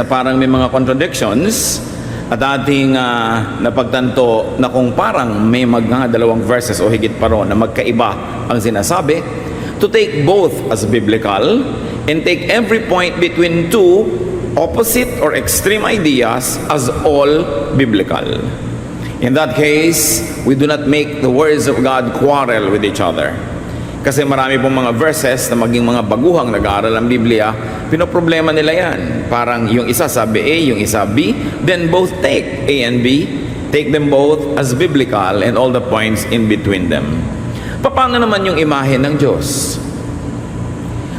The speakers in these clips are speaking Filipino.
parang may mga contradictions at ating napagtanto na kung parang may mga dalawang verses o higit pa ron na magkaiba ang sinasabi, to take both as biblical and take every point between two opposite or extreme ideas as all biblical. In that case, we do not make the words of God quarrel with each other. Kasi marami pong mga verses na maging mga baguhang nag-aaral ng Biblia, pinoproblema nila yan. Parang yung isa sabi A, yung isa B, then both take A and B, take them both as biblical and all the points in between them. Paano naman yung imahe ng Diyos?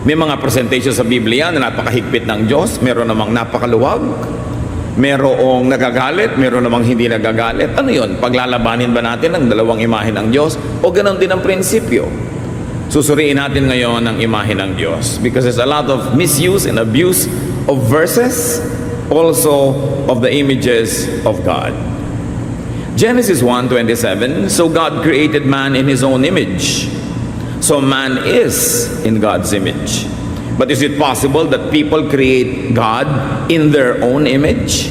May mga presentation sa Biblia na napakahigpit ng Diyos, meron namang napakaluwag, merong nagagalit, meron namang hindi nagagalit. Ano yun? Paglalabanin ba natin ang dalawang imahe ng Diyos? O ganon din ang prinsipyo? Susuriin natin ngayon ang imahe ng Diyos because there's a lot of misuse and abuse of verses, also of the images of God. Genesis 1:27, so God created man in His own image. So man is in God's image. But is it possible that people create God in their own image?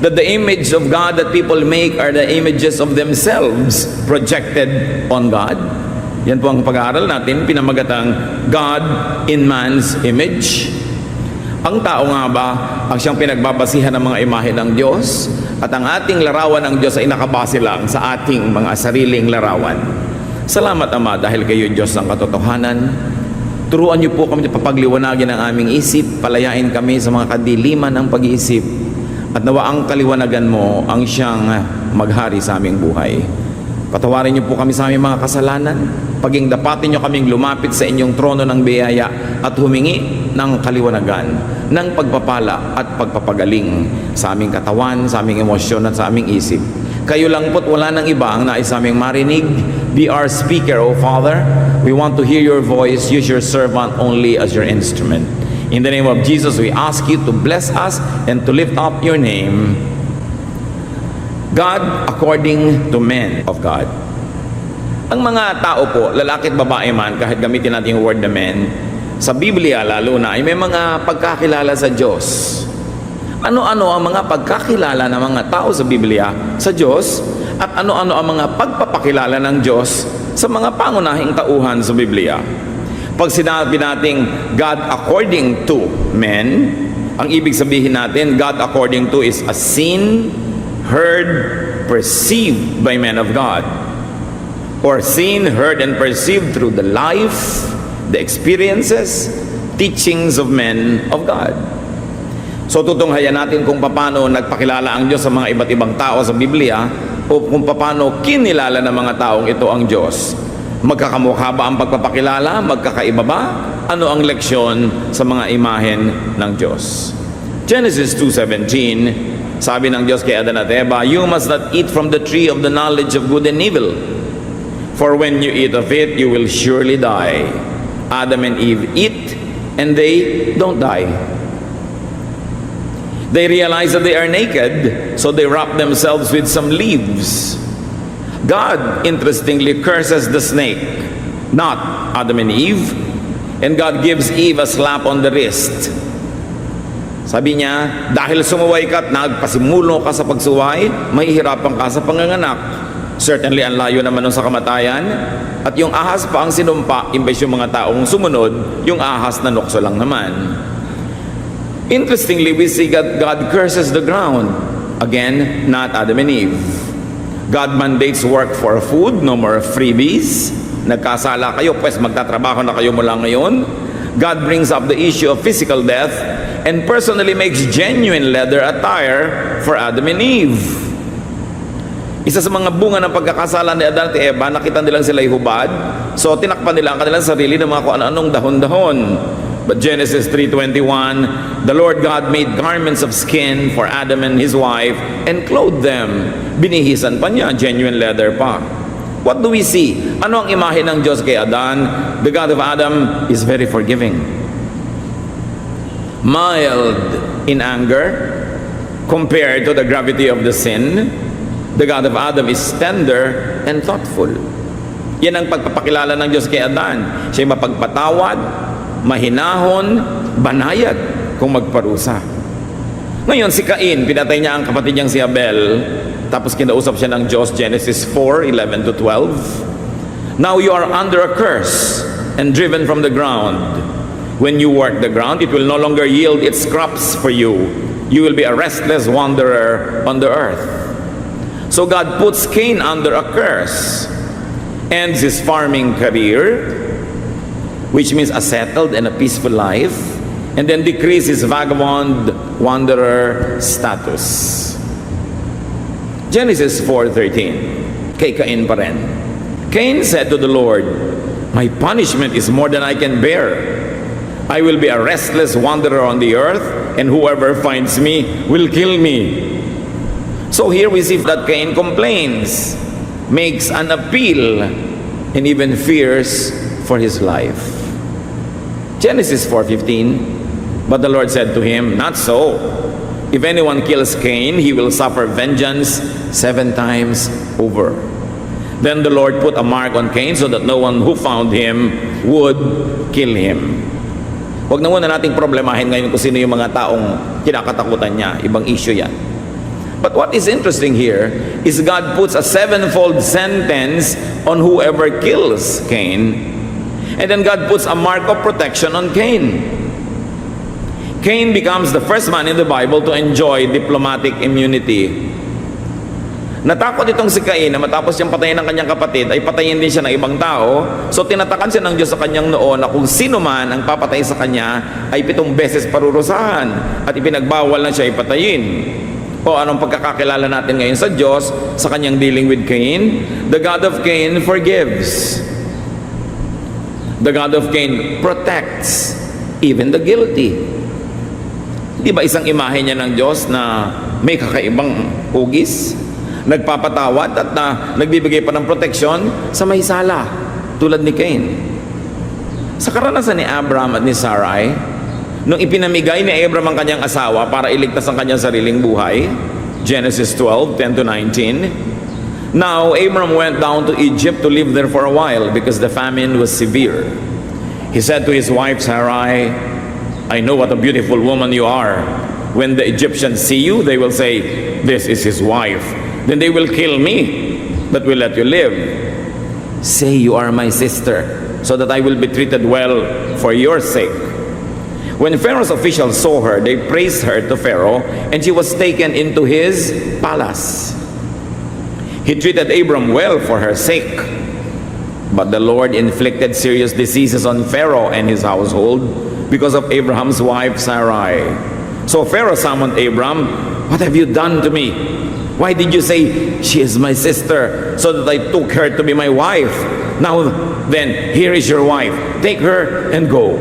That the image of God that people make are the images of themselves projected on God? Yan po ang pag-aaral natin, pinamagatang God in man's image. Ang tao nga ba ang siyang pinagbabasihan ng mga imahe ng Diyos? At ang ating larawan ng Diyos ay nakabase lang sa ating mga sariling larawan. Salamat Ama dahil kayo Diyos ng katotohanan. Turuan niyo po kami papagliwanagin ang aming isip, palayain kami sa mga kadiliman ng pag-iisip, at nawa ang kaliwanagan mo ang siyang maghari sa aming buhay. Patawarin niyo po kami sa aming mga kasalanan, paging dapatin niyo kaming lumapit sa inyong trono ng biyaya at humingi ng kaliwanagan, ng pagpapala at pagpapagaling sa aming katawan, sa aming emosyon at sa aming isip. Kayo lang po't wala nang iba ang nais aming marinig. Be our speaker, O Father. We want to hear your voice. Use your servant only as your instrument. In the name of Jesus, we ask you to bless us and to lift up your name. God according to men of God. Ang mga tao po, lalaki at babae man, kahit gamitin natin yung word na men, sa Biblia lalo na, ay may mga pagkakilala sa Diyos. Ano-ano ang mga pagkakilala ng mga tao sa Biblia sa Diyos, at ano-ano ang mga pagpapakilala ng Diyos sa mga pangunahing tauhan sa Biblia. Pag sinabi nating God according to men, ang ibig sabihin natin, God according to is as seen, heard, perceived by men of God. Or seen, heard, and perceived through the life, the experiences, teachings of men of God. So tutunghayan natin kung paano nagpakilala ang Diyos sa mga iba't ibang tao sa Biblia, o kung paano kinilala ng mga taong ito ang Diyos. Magkakamukha ba ang pagpapakilala? Magkakaiba ba? Ano ang leksyon sa mga imahen ng Diyos? Genesis 2:17, sabi ng Diyos kay Adan at Eva, you must not eat from the tree of the knowledge of good and evil, for when you eat of it, you will surely die. Adam and Eve eat, and they don't die. They realize that they are naked, so they wrap themselves with some leaves. God, interestingly, curses the snake, not Adam and Eve, and God gives Eve a slap on the wrist. Sabi niya, dahil sumuway ka at nagpasimulo ka sa pagsuway, mahihirapan ka sa panganganak. Certainly, ang layo naman nun sa kamatayan. At yung ahas pa ang sinumpa, imbes yung mga taong sumunod, yung ahas na nukso lang naman. Interestingly, we see God curses the ground. Again, not Adam and Eve. God mandates work for food, no more freebies. Nagkasala kayo, pues magtatrabaho na kayo mula ngayon. God brings up the issue of physical death and personally makes genuine leather attire for Adam and Eve. Isa sa mga bunga ng pagkakasala ni Adan at Eva, nakita nilang sila'y hubad. So tinakpan nila ang kanilang sarili ng mga kung ano-anong dahon-dahon. But Genesis 3:21, the Lord God made garments of skin for Adam and his wife and clothed them. Binihisan pa niya, genuine leather pa. What do we see? Ano ang imahe ng Diyos kay Adan? The God of Adam is very forgiving, mild in anger compared to the gravity of the sin. The God of Adam is tender and thoughtful. Yan ang pagpapakilala ng Diyos kay Adan. Siya'y mapagpatawad, mahinahon, banayad kung magparusa. Ngayon, si Cain, pinatay niya ang kapatid niyang si Abel, tapos kinausap siya ng Diyos, Genesis 4:11 to 12. Now you are under a curse and driven from the ground. When you work the ground, it will no longer yield its crops for you. You will be a restless wanderer on the earth. So God puts Cain under a curse, ends his farming career, which means a settled and a peaceful life, and then decreases his vagabond wanderer status. Genesis 4:13. Kay Cain pa rin. Cain said to the Lord, "My punishment is more than I can bear. I will be a restless wanderer on the earth, and whoever finds me will kill me." So here we see that Cain complains, makes an appeal, and even fears for his life. Genesis 4:15. But the Lord said to him, "Not so. If anyone kills Cain, he will suffer vengeance 7 times over." Then the Lord put a mark on Cain so that no one who found him would kill him. Huwag na muna nating problemahin ngayon kung sino yung mga taong kinakatakutan niya. Ibang issue yan. But what is interesting here is God puts a 7-fold sentence on whoever kills Cain. And then God puts a mark of protection on Cain. Cain becomes the first man in the Bible to enjoy diplomatic immunity. Natakot itong si Cain na matapos siyang patayin ng kanyang kapatid, ay patayin din siya ng ibang tao. So tinatakan siya ng Diyos sa kanyang noon na kung sino man ang papatay sa kanya ay 7 beses parurusahan at ipinagbawal na siya ipatayin. O anong pagkakakilala natin ngayon sa Diyos sa kanyang dealing with Cain? The God of Cain forgives. The God of Cain protects even the guilty. Di ba isang imahe niya ng Diyos na may kakaibang hugis? Nagpapatawad at nagbibigay pa ng proteksyon sa may sala, tulad ni Cain. Sa karanasan ni Abraham at ni Sarai, nung ipinamigay ni Abraham ang kanyang asawa para iligtas ang kanyang sariling buhay, Genesis 12:10 to 19, now Abraham went down to Egypt to live there for a while because the famine was severe. He said to his wife Sarai, "I know what a beautiful woman you are. When the Egyptians see you, they will say, 'This is his wife.' Then they will kill me, but will let you live. Say you are my sister, so that I will be treated well for your sake." When Pharaoh's officials saw her, they praised her to Pharaoh, and she was taken into his palace. He treated Abram well for her sake. But the Lord inflicted serious diseases on Pharaoh and his household because of Abraham's wife Sarai. So Pharaoh summoned Abram, "What have you done to me? Why did you say, 'She is my sister,' so that I took her to be my wife? Now then, here is your wife. Take her and go."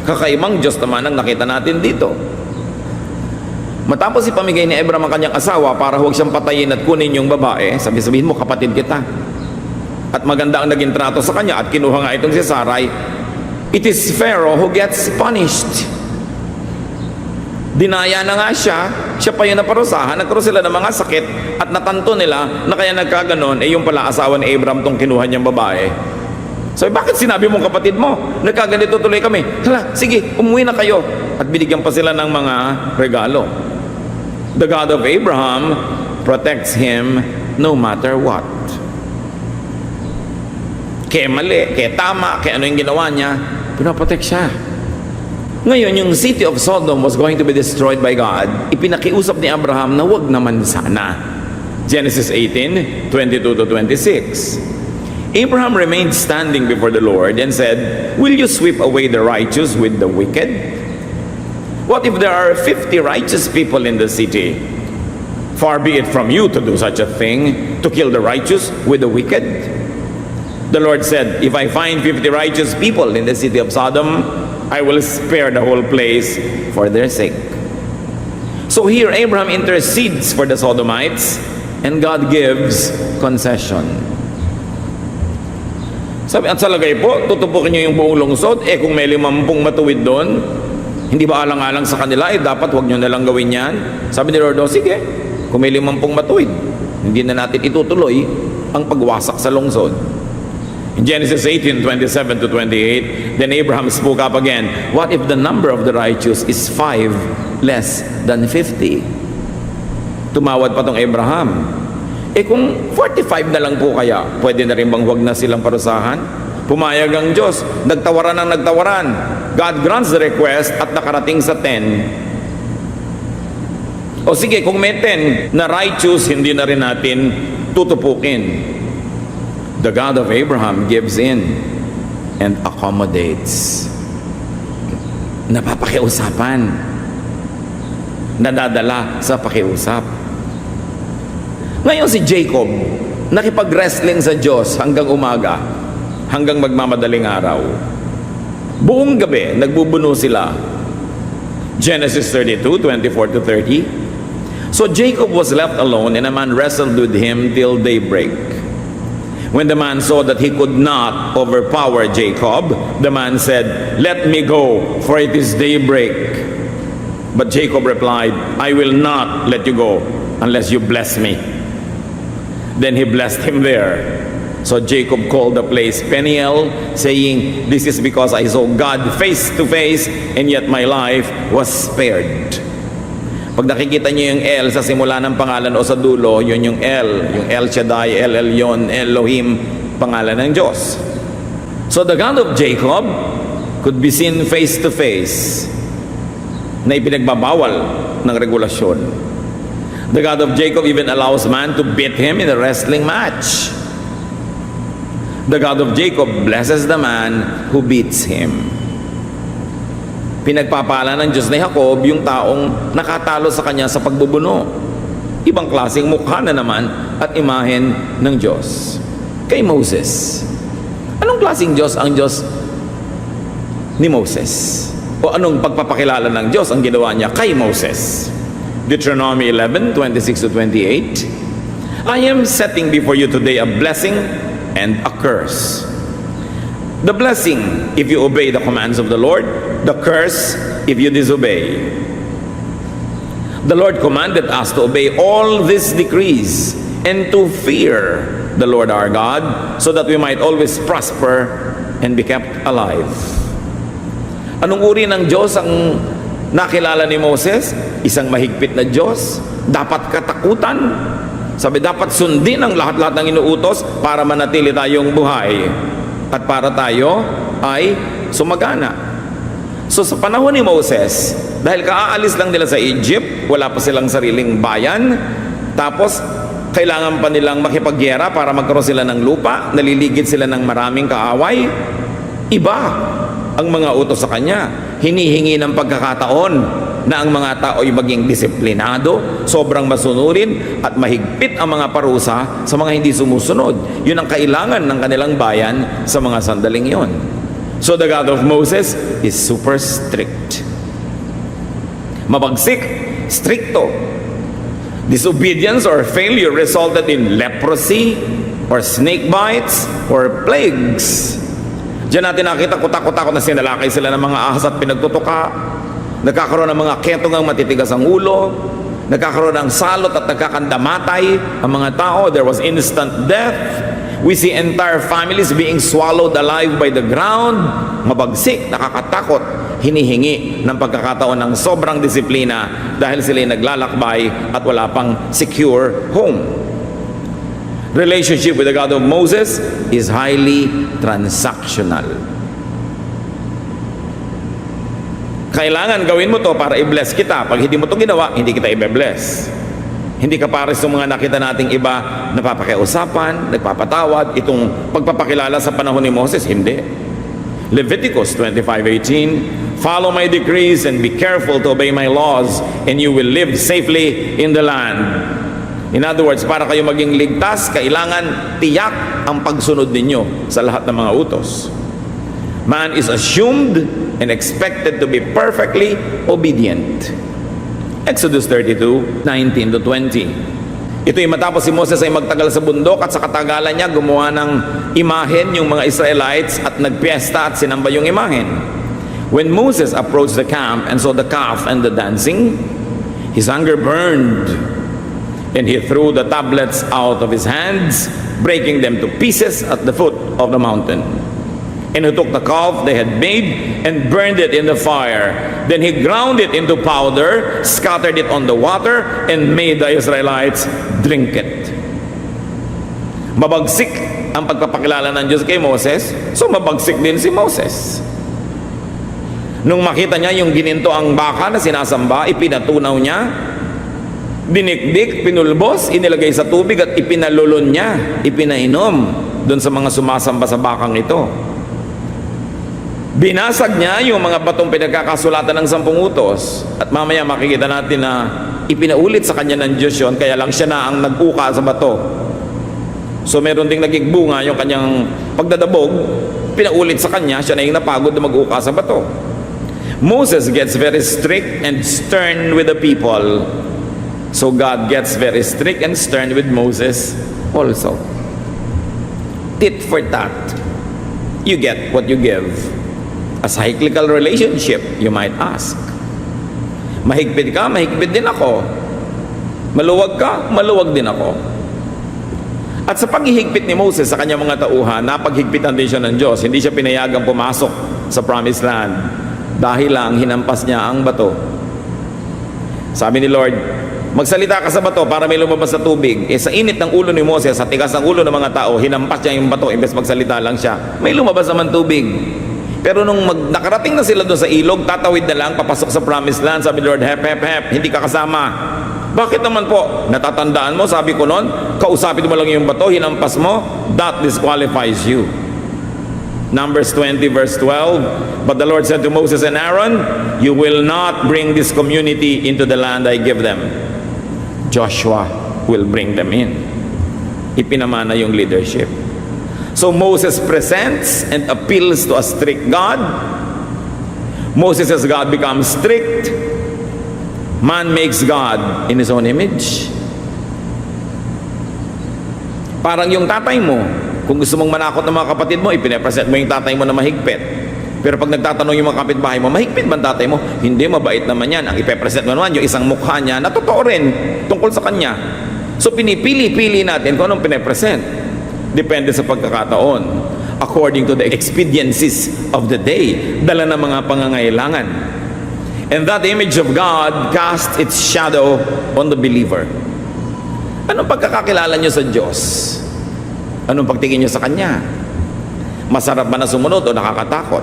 Kakaibang Diyos naman ang nakita natin dito. Matapos ipamigay ni Abraham ang kanyang asawa para huwag siyang patayin at kunin yung babae, sabihin mo, kapatid kita. At maganda ang naging trato sa kanya at kinuha nga itong si Sarai. It is Pharaoh who gets punished. Dinaya na nga siya pa yung naparusahan, nagkaroon sila ng mga sakit at natanto nila na kaya nagkaganon, yung pala asawa ni Abraham tong kinuha niyang babae. So, bakit sinabi mong kapatid mo, nagkaganito tuloy kami? Hala, sige, umuwi na kayo. At binigyan pa sila ng mga regalo. The God of Abraham protects him no matter what. Kaya mali, kaya tama, kaya ano yung ginawa niya, pinaprotect siya. Ngayon, yung city of Sodom was going to be destroyed by God. Ipinakiusap ni Abraham na wag naman sana. Genesis 18:22 to 26. Abraham remained standing before the Lord and said, "Will you sweep away the righteous with the wicked? What if there are 50 righteous people in the city? Far be it from you to do such a thing, to kill the righteous with the wicked." The Lord said, "If I find 50 righteous people in the city of Sodom, I will spare the whole place for their sake." So here Abraham intercedes for the Sodomites and God gives concession. Sabi, at sa lagay po, tutupukin niyo yung buong lungsod, kung may 50 matuwid doon, hindi ba alang-alang sa kanila, dapat wag niyo nalang gawin yan? Sabi ni Lord, sige, kung may 50 matuwid, hindi na natin itutuloy ang pagwasak sa lungsod. In Genesis 18:27 to 28, then Abraham spoke up again, "What if the number of the righteous is 5 less than 50?" Tumawad pa tong Abraham. Kung 45 na lang po kaya, pwede na rin bang huwag na silang parusahan? Pumayag ang Diyos, nagtawaran ng nagtawaran. God grants the request at nakarating sa 10. O sige, kung may 10 na righteous, hindi na rin natin tutupukin. The God of Abraham gives in and accommodates. Napapakiusapan. Nadadala sa pakiusap. Ngayon si Jacob, nakipag-wrestling sa Diyos hanggang umaga, hanggang magmamadaling araw. Buong gabi, nagbubuno sila. Genesis 32:24 to 30. So Jacob was left alone, and a man wrestled with him till daybreak. When the man saw that he could not overpower Jacob, the man said, "Let me go, for it is daybreak." But Jacob replied, "I will not let you go unless you bless me." Then he blessed him there. So Jacob called the place Peniel, saying, "This is because I saw God face to face, and yet my life was spared." Pag nakikita niyo yung El sa simula ng pangalan o sa dulo, yun yung El Shaddai, El Elyon, Elohim, pangalan ng Diyos. So the God of Jacob could be seen face to face, na ipinagbabawal ng regulasyon. The God of Jacob even allows man to beat him in a wrestling match. The God of Jacob blesses the man who beats him. Pinagpapala ng Diyos ni Jacob yung taong nakatalo sa kanya sa pagbubuno. Ibang klaseng mukha na naman at imahen ng Diyos. Kay Moses. Anong klaseng Diyos ang Diyos ni Moses? O anong pagpapakilala ng Diyos ang ginawa niya kay Moses? Deuteronomy 11:26 to 28. I am setting before you today a blessing and a curse. The blessing if you obey the commands of the Lord, the curse if you disobey. The Lord commanded us to obey all these decrees and to fear the Lord our God, so that we might always prosper and be kept alive. Anong uri ng Diyos ang nakilala ni Moses? Isang mahigpit na Diyos, dapat katakutan. Sabi, dapat sundin ang lahat-lahat ng inuutos para manatili tayong buhay at para tayo ay sumagana. So sa panahon ni Moses, dahil kaaalis lang nila sa Egypt, wala pa silang sariling bayan, tapos kailangan pa nilang makipagyera para magkaroon sila ng lupa, naliligid sila ng maraming kaaway, iba ang mga utos sa kanya. Hinihingi ng pagkakataon na ang mga tao ay maging disiplinado, sobrang masunurin at mahigpit ang mga parusa sa mga hindi sumusunod. Yun ang kailangan ng kanilang bayan sa mga sandaling yon. So the God of Moses is super strict. Mabagsik, stricto. Disobedience or failure resulted in leprosy or snake bites or plagues. Diyan natin nakita kutak-kutak na sinalakay sila ng mga ahas at pinagtutuka. Nagkakaroon ng mga ketong ang matitigas ang ulo. Nagkakaroon ng salot at nagkakandamatay ang mga tao. There was instant death. We see entire families being swallowed alive by the ground. Mabagsik, nakakatakot. Hinihingi ng pagkakataon ng sobrang disiplina dahil sila naglalakbay at wala pang secure home. Relationship with the God of Moses is highly transactional. Kailangan gawin mo to para i-bless kita. Pag hindi mo to ginawa, hindi kita i-bless. Hindi ka pares ng mga nakita nating iba napapakiusapan, nagpapatawad. Itong pagpapakilala sa panahon ni Moses, hindi. Leviticus 25:18, follow my decrees and be careful to obey my laws, and you will live safely in the land. In other words, para kayo maging ligtas, kailangan tiyak ang pagsunod ninyo sa lahat ng mga utos. Man is assumed and expected to be perfectly obedient. Exodus 32:19 to 20. Ito'y matapos si Moses ay magtagal sa bundok at sa katagalan niya gumawa ng imahen yung mga Israelites at nagpiesta at sinamba yung imahen. When Moses approached the camp and saw the calf and the dancing, his anger burned, and he threw the tablets out of his hands breaking them to pieces at the foot of the mountain. And he took the calf they had made and burned it in the fire. Then he ground it into powder, scattered it on the water, and made the Israelites drink it. Mabagsik ang pagpapakilala ng Diyos kay Moses, so mabagsik din si Moses. Nung makita niya yung gininto ang baka na sinasamba, ipinatunaw niya, dinikdik, pinulbos, inilagay sa tubig at ipinalulon niya, ipinainom doon sa mga sumasamba sa bakang ito. Binasag niya yung mga batong pinagkakasulatan ng 10 utos. At mamaya makikita natin na ipinaulit sa kanya ng Diyos yun, kaya lang siya na ang nag-uka sa bato. So meron ding naging bunga yung kanyang pagdadabog, pinaulit sa kanya, siya na yung napagod na mag-uka sa bato. Moses gets very strict and stern with the people. So God gets very strict and stern with Moses also. Tit for tat. You get what you give. A cyclical relationship, you might ask. Mahigpit ka, mahigpit din ako. Maluwag ka, maluwag din ako. At sa paghihigpit ni Moses sa kanyang mga tauhan, napaghigpitan din siya ng Diyos. Hindi siya pinayagang pumasok sa promised land dahil lang hinampas niya ang bato. Sabi ni Lord, magsalita ka sa bato para may lumabas sa tubig. Sa init ng ulo ni Moses, sa tigas ng ulo ng mga tao, hinampas niya yung bato, imbes magsalita lang siya. May lumabas naman tubig. Pero nung nakarating na sila doon sa ilog, tatawid na lang, papasok sa promised land, sabi Lord, hep, hep, hep, hindi ka kasama. Bakit naman po? Natatandaan mo, sabi ko noon, kausapin mo lang yung bato, hinampas mo, that disqualifies you. Numbers 20 verse 12, but the Lord said to Moses and Aaron, you will not bring this community into the land I give them. Joshua will bring them in. Ipinamana yung leadership. So Moses presents and appeals to a strict God. Moses as God becomes strict. Man makes God in his own image. Parang yung tatay mo, kung gusto mong manakot ng mga kapatid mo, ipinapresent mo yung tatay mo na mahigpit. Pero pag nagtatanong yung mga kapitbahay mo, mahigpit ba ang tatay mo? Hindi, mabait naman yan. Ang ipipresent mo naman, yung isang mukha niya, na totoo rin tungkol sa kanya. So pinipili-pili natin kung anong pinapresent. Depende sa pagkakataon, according to the expediencies of the day, dala ng mga pangangailangan. And that image of God casts its shadow on the believer. Anong pagkakakilala nyo sa Diyos? Anong pagtingin nyo sa Kanya? Masarap ba na sumunod o nakakatakot?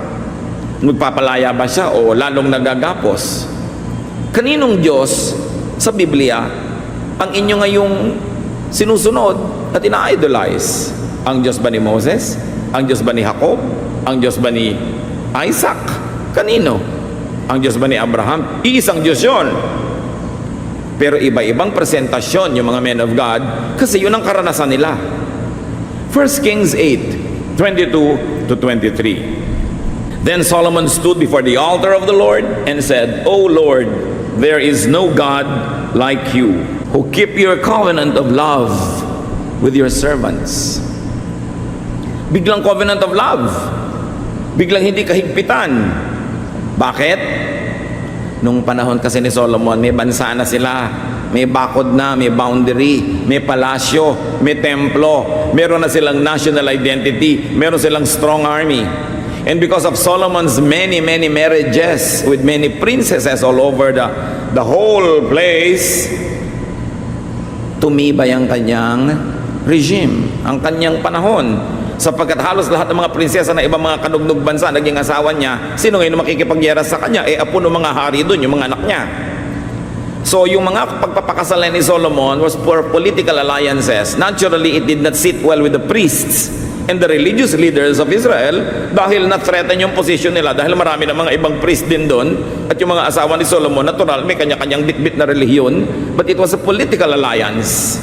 Magpapalaya ba siya o lalong nagagapos? Kaninong Diyos sa Biblia ang inyo ngayong sinusunod at ina-idolize? Ang Diyos ba ni Moses? Ang Diyos ba ni Jacob? Ang Diyos ba ni Isaac? Kanino? Ang Diyos ba ni Abraham? Iisang Diyos yun. Pero iba-ibang presentasyon yung mga men of God kasi yun ang karanasan nila. 1 Kings 8, 22 to 23. Then Solomon stood before the altar of the Lord and said, O Lord, there is no God like you, who keep your covenant of love with your servants. Biglang covenant of love. Biglang hindi kahigpitan. Bakit? Nung panahon kasi ni Solomon, may bansa na sila. May bakod na, may boundary, may palasyo, may templo. Meron na silang national identity. Meron silang strong army. And because of Solomon's many marriages with many princesses all over the whole place, tumibay ang kanyang regime, ang kanyang panahon. Sapagkat halos lahat ng mga prinsesa na ibang mga kanugnog bansa naging asawa niya, sino ngayon makikipagyera sa kanya? Apo ng mga hari doon, yung mga anak niya. So yung mga pagpapakasalan ni Solomon was for political alliances. Naturally, it did not sit well with the priests and the religious leaders of Israel dahil na-threaten yung position nila dahil marami na mga ibang priest din doon at yung mga asawa ni Solomon, natural, may kanya-kanyang bitbit na relihiyon, but it was a political alliance.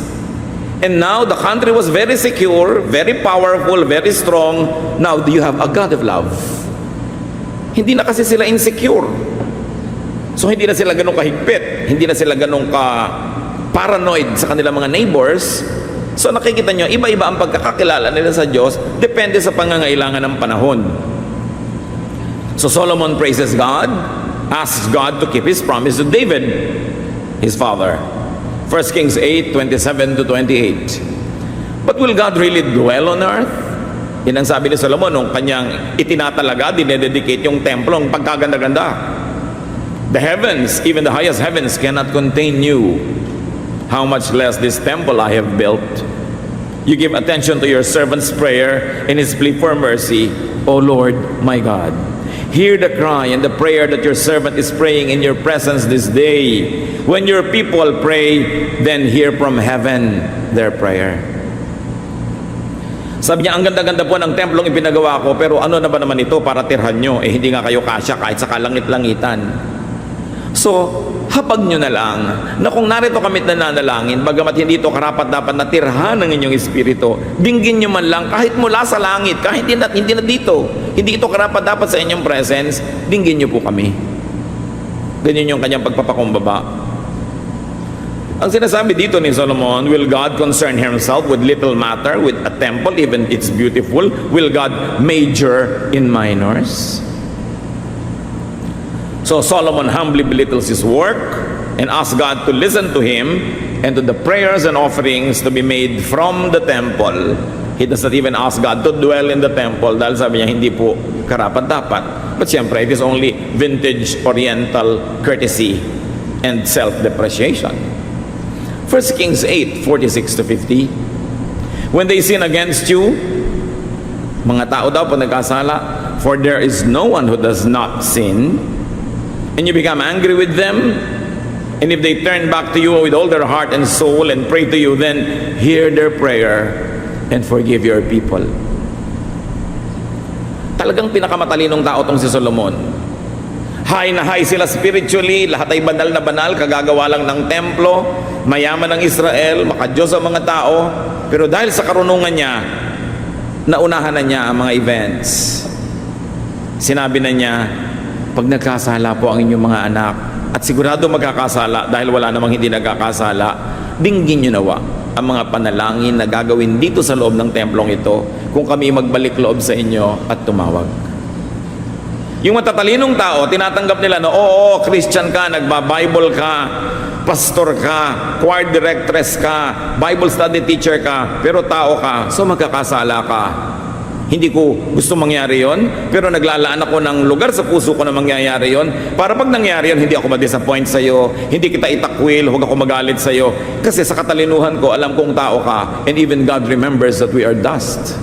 And now the country was very secure, very powerful, very strong. Now do you have a God of love? Hindi na kasi sila insecure. So hindi na sila ganun kahigpit, hindi na sila ganun ka-paranoid sa kanilang mga neighbors. So nakikita nyo, iba-iba ang pagkakakilala nila sa Diyos, depende sa pangangailangan ng panahon. So Solomon praises God, asks God to keep His promise to David, his father. 1 Kings 8, 27 to 28. But will God really dwell on earth? Yan ang sabi ni Solomon nung kanyang itinatalaga, dinededicate yung templo, ang pagkaganda-ganda. The heavens, even the highest heavens, cannot contain you. How much less this temple I have built. You give attention to your servant's prayer and his plea for mercy, O Lord my God. Hear the cry and the prayer that your servant is praying in your presence this day. When your people pray, then hear from heaven their prayer. Sabi niya, ang ganda-ganda po ng templong ipinagawa ko, pero ano na ba naman ito para tirhan nyo? Eh hindi nga kayo kasya kahit sa kalangit-langitan. So, habag nyo na lang na kung narito kami nananalangin, bagamat hindi ito karapat-dapat na tirhan ng inyong espiritu, dinggin nyo man lang kahit mula sa langit, kahit hindi na dito, hindi ito karapat-dapat sa inyong presence, dinggin nyo po kami. Ganyan yung kanyang pagpapakumbaba. Ang sinasabi dito ni Solomon, will God concern himself with little matter, with a temple, even it's beautiful? Will God major in minors? So Solomon humbly belittles his work and asks God to listen to him and to the prayers and offerings to be made from the temple. He does not even ask God to dwell in the temple dahil sabi niya hindi po karapat-dapat. But siyempre, it is only vintage oriental courtesy and self-depreciation. 1 Kings 8, 46 to 50. When they sin against you, mga tao daw pag nagkasala, for there is no one who does not sin, and you become angry with them, and if they turn back to you with all their heart and soul and pray to you, then hear their prayer and forgive your people. Talagang pinakamatalinong tao tong si Solomon. High na high sila spiritually, lahat ay banal na banal, kagagawa lang ng templo, mayaman ng Israel, makadiyos ang mga tao, pero dahil sa karunungan niya, naunahan na niya ang mga events. Sinabi na niya, pag nagkasala po ang inyong mga anak, at sigurado magkakasala dahil wala namang hindi nagkakasala, dinggin niyo nawa ang mga panalangin na gagawin dito sa loob ng templong ito kung kami magbalik loob sa inyo at tumawag. Yung matatalinong tao, tinatanggap nila na, oo, Christian ka, nagba-Bible ka, pastor ka, choir directress ka, Bible study teacher ka, pero tao ka, so magkakasala ka. Hindi ko gusto mangyari yon, pero naglalaan ako ng lugar sa puso ko na mangyayari yon, para pag nangyari yon, hindi ako ma-disappoint sa'yo, hindi kita itakwil, huwag ako magalit sa'yo, kasi sa katalinuhan ko, alam kong tao ka, and even God remembers that we are dust.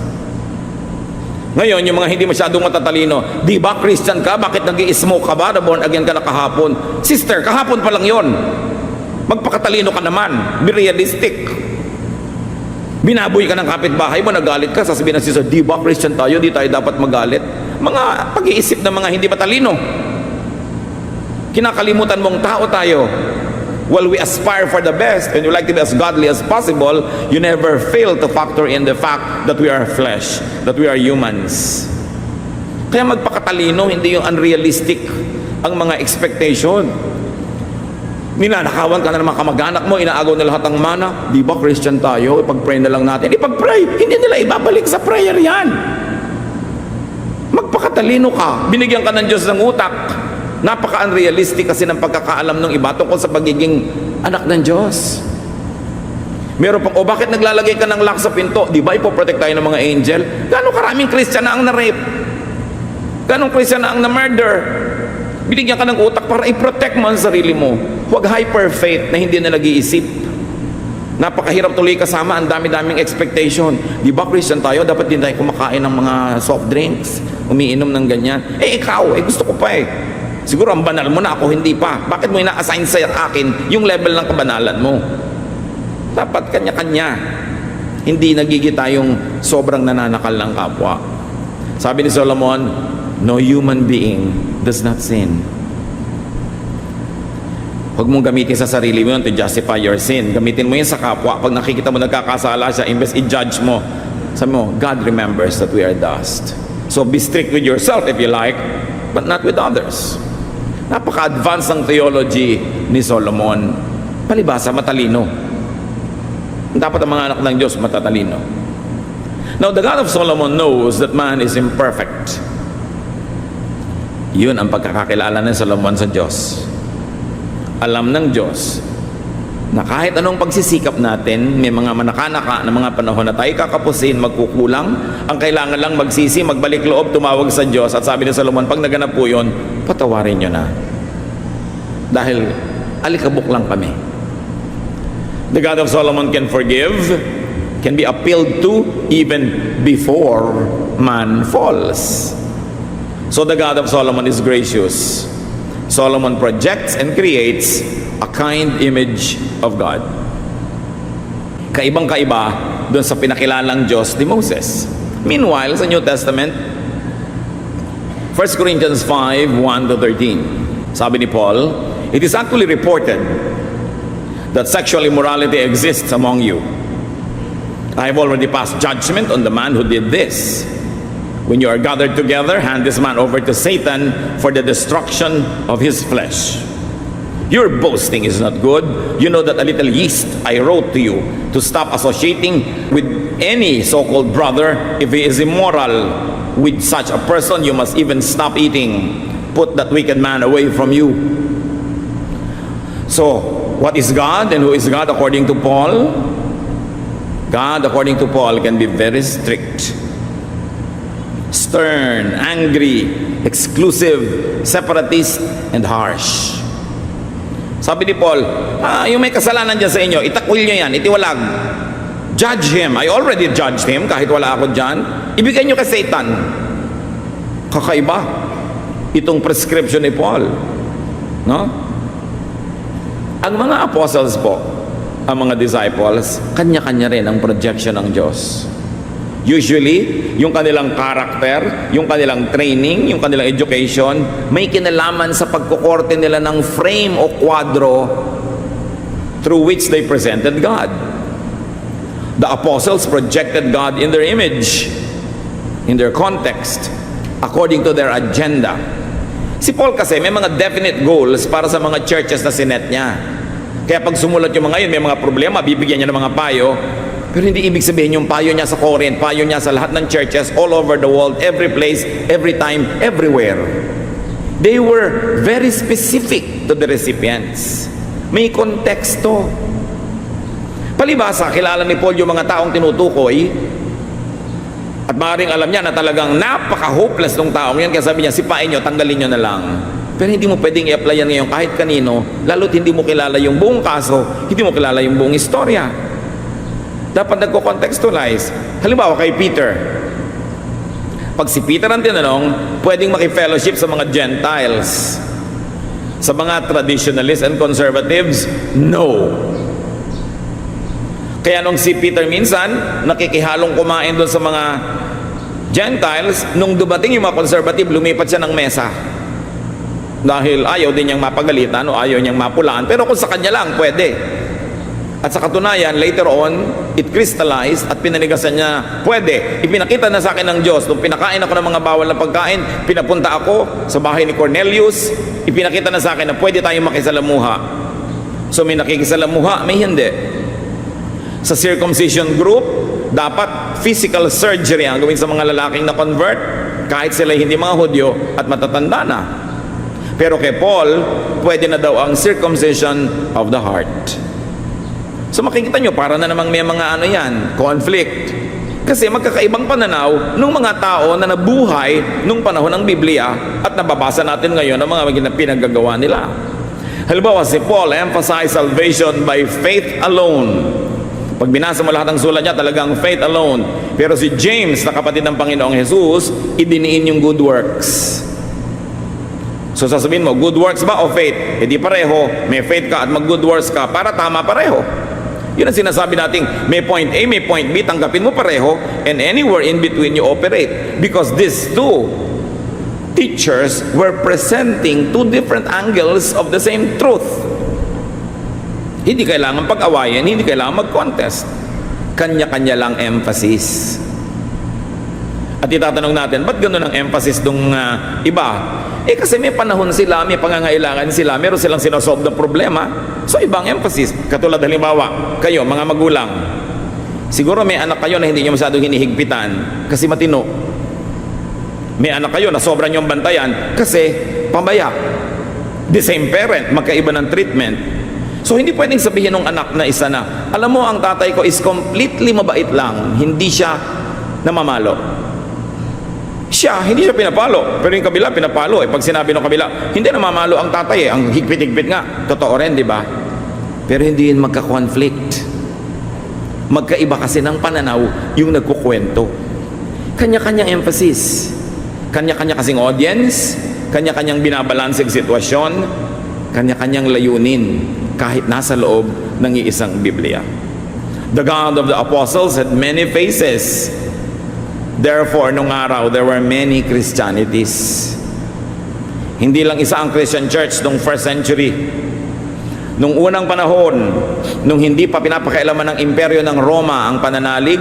Ngayon, yung mga hindi masyadong matatalino, di ba Christian ka? Bakit nag-i-smoke ka ba? Born again ka na kahapon? Sister, kahapon pa lang yon. Magpakatalino ka naman. Be realistic. Binaboy ka ng kapitbahay mo, nagalit ka, sasabihin ng sister, di ba Christian tayo? Di tayo dapat magalit. Mga pag-iisip ng mga hindi matalino. Kinakalimutan mong tao tayo. While we aspire for the best and we like to be as godly as possible, you never fail to factor in the fact that we are flesh, that we are humans. Kaya magpakatalino, hindi yung unrealistic ang mga expectation. Ninanakawan ka na ng mga kamag-anak mo, inaagaw na lahat ng mana. Di ba Christian tayo? Ipag-pray na lang natin. Ipag-pray, hindi nila ibabalik sa prayer yan. Magpakatalino ka, binigyan ka ng Diyos ng utak. Napaka-unrealistic kasi ng pagkakaalam ng iba tungkol sa pagiging anak ng Diyos. Meron pang, bakit naglalagay ka ng lock sa pinto? Di ba ipoprotect tayo ng mga angel? Gano'ng karaming Christian na ang na-rape? Gano'ng Christian na ang na-murder? Binigyan ka ng utak para i-protect mo ang sarili mo. Huwag hyper faith na hindi na nag-iisip. Napakahirap tuloy kasama, ang dami-daming expectation. Di ba Christian tayo? Dapat din tayo kumakain ng mga soft drinks, umiinom ng ganyan. Ikaw, gusto ko pa Siguro ang banal mo na, ako hindi pa. Bakit mo ina-assign sa akin yung level ng kabanalan mo? Dapat kanya-kanya. Hindi nagiging tayong sobrang nananakal ng kapwa. Sabi ni Solomon, no human being does not sin. Huwag mong gamitin sa sarili mo yun to justify your sin. Gamitin mo yun sa kapwa. Pag nakikita mo nagkakasala siya, imbes i-judge mo, sabi mo, God remembers that we are dust. So be strict with yourself if you like, but not with others. Napaka-advanced ng theology ni Solomon. Palibasa, matalino. Dapat ang mga anak ng Diyos matatalino. Now, the God of Solomon knows that man is imperfect. Yun ang pagkakakilala ng Solomon sa Diyos. Alam ng Diyos na kahit anong pagsisikap natin, may mga manakanaka na mga panahon na tayo kakapusin, magkukulang, ang kailangan lang magsisi, magbalik loob, tumawag sa Diyos, at sabi ni Solomon, pag naganap po yun, patawarin nyo na. Dahil alikabok lang kami. The God of Solomon can forgive, can be appealed to even before man falls. So the God of Solomon is gracious. Solomon projects and creates a kind image of God. Kaibang-kaiba doon sa pinakilalang Diyos ni Moses. Meanwhile, sa New Testament, 1 Corinthians 5, 1-13, sabi ni Paul, it is actually reported that sexual immorality exists among you. I have already passed judgment on the man who did this. When you are gathered together, hand this man over to Satan for the destruction of his flesh. Your boasting is not good. You know that a little yeast I wrote to you to stop associating with any so-called brother if he is immoral. With such a person, you must even stop eating. Put that wicked man away from you. So, what is God and who is God according to Paul? God, according to Paul, can be very strict, stern, angry, exclusive, separatist, and harsh. Sabi ni Paul, yung may kasalanan dyan sa inyo, itakwil nyo yan, itiwalag. Judge him. I already judged him kahit wala ako dyan. Ibigay nyo kay Satan. Kakaiba itong prescription ni Paul. No? Ang mga apostles po, ang mga disciples, kanya-kanya rin ang projection ng Diyos. Usually, yung kanilang character, yung kanilang training, yung kanilang education, may kinalaman sa pagkukorte nila ng frame o kwadro through which they presented God. The apostles projected God in their image, in their context, according to their agenda. Si Paul kasi may mga definite goals para sa mga churches na sinet niya. Kaya pag sumulat yung mga yun, may mga problema, bibigyan niya ng mga payo. Pero hindi ibig sabihin yung payo niya sa Corinth, payo niya sa lahat ng churches all over the world, every place, every time, everywhere. They were very specific to the recipients. May konteksto. Palibhasa, kilala ni Paul yung mga taong tinutukoy at maaaring alam niya na talagang napaka-hopeless ng taong yan, kaya sabi niya, sipain niyo, tanggalin niyo na lang. Pero hindi mo pwedeng i-apply yan ngayon kahit kanino, lalo't hindi mo kilala yung buong kaso, hindi mo kilala yung buong istorya. Dapat nagko-contextualize. Halimbawa kay Peter. Pag si Peter ang tinanong, pwedeng maki-fellowship sa mga Gentiles. Sa mga traditionalists and conservatives, no. Kaya nung si Peter minsan, nakikihalong kumain doon sa mga Gentiles, nung dumating yung mga conservative, lumipat siya ng mesa. Dahil ayaw din niyang mapagalitan o ayaw niyang mapulaan. Pero kung sa kanya lang, pwede. At sa katunayan, later on, it crystallized at pinanigasan niya, pwede. Ipinakita na sa akin ng Diyos. Nung pinakain ako ng mga bawal na pagkain, pinapunta ako sa bahay ni Cornelius, ipinakita na sa akin na pwede tayong makisalamuha. So may nakikisalamuha, may hindi. Sa circumcision group, dapat physical surgery ang gawin sa mga lalaking na convert, kahit sila hindi mga Hudyo at matatanda na. Pero kay Paul, pwede na daw ang circumcision of the heart. So makikita nyo, para na namang may mga conflict. Kasi magkakaibang pananaw ng mga tao na nabuhay nung panahon ng Biblia at nababasa natin ngayon ang mga pinaggagawa nila. Halimbawa, si Paul emphasized salvation by faith alone. Pag binasa mo lahat ng sulat niya, talagang faith alone. Pero si James, na kapatid ng Panginoong Jesus, idiniin yung good works. So sasabihin mo, good works ba o faith? E di pareho, may faith ka at mag-good works ka para tama pareho. Yun ang sinasabi natin, may point A, may point B, tanggapin mo pareho, and anywhere in between you operate. Because these two teachers were presenting two different angles of the same truth. Hindi kailangan pag-awayan, hindi kailangan mag-contest. Kanya-kanya lang emphasis. At itatanong natin, ba't ganun ang emphasis ng iba? Kasi may panahon sila, may pangangailangan sila, meron silang sinasolve na problema. So ibang emphasis. Katulad halimbawa, kayo mga magulang, siguro may anak kayo na hindi nyo masyadong hinihigpitan kasi matino. May anak kayo na sobrang yung bantayan kasi pambaya. The same parent, magkaiba ng treatment. So hindi pwedeng sabihin ng anak na isa na, alam mo, ang tatay ko is completely mabait lang, hindi siya namamalo. Hindi siya pinapalo, pero yung kabila pinapalo. Pag sinabi ng kabila, hindi namamalo ang tatay ang higpit-higpit nga. Totoo rin, di ba? Pero hindi yun magka-conflict. Magkaiba kasi ng pananaw yung nagkukwento. Kanya-kanyang emphasis, kanya-kanya kasing audience, kanya-kanyang binabalanseng sitwasyon, kanya-kanyang layunin kahit nasa loob ng iisang Biblia. The God of the apostles had many faces. Therefore, nung araw, there were many Christianities. Hindi lang isa ang Christian church nung first century. Nung unang panahon, nung hindi pa pinapakialaman ng imperyo ng Roma ang pananalig,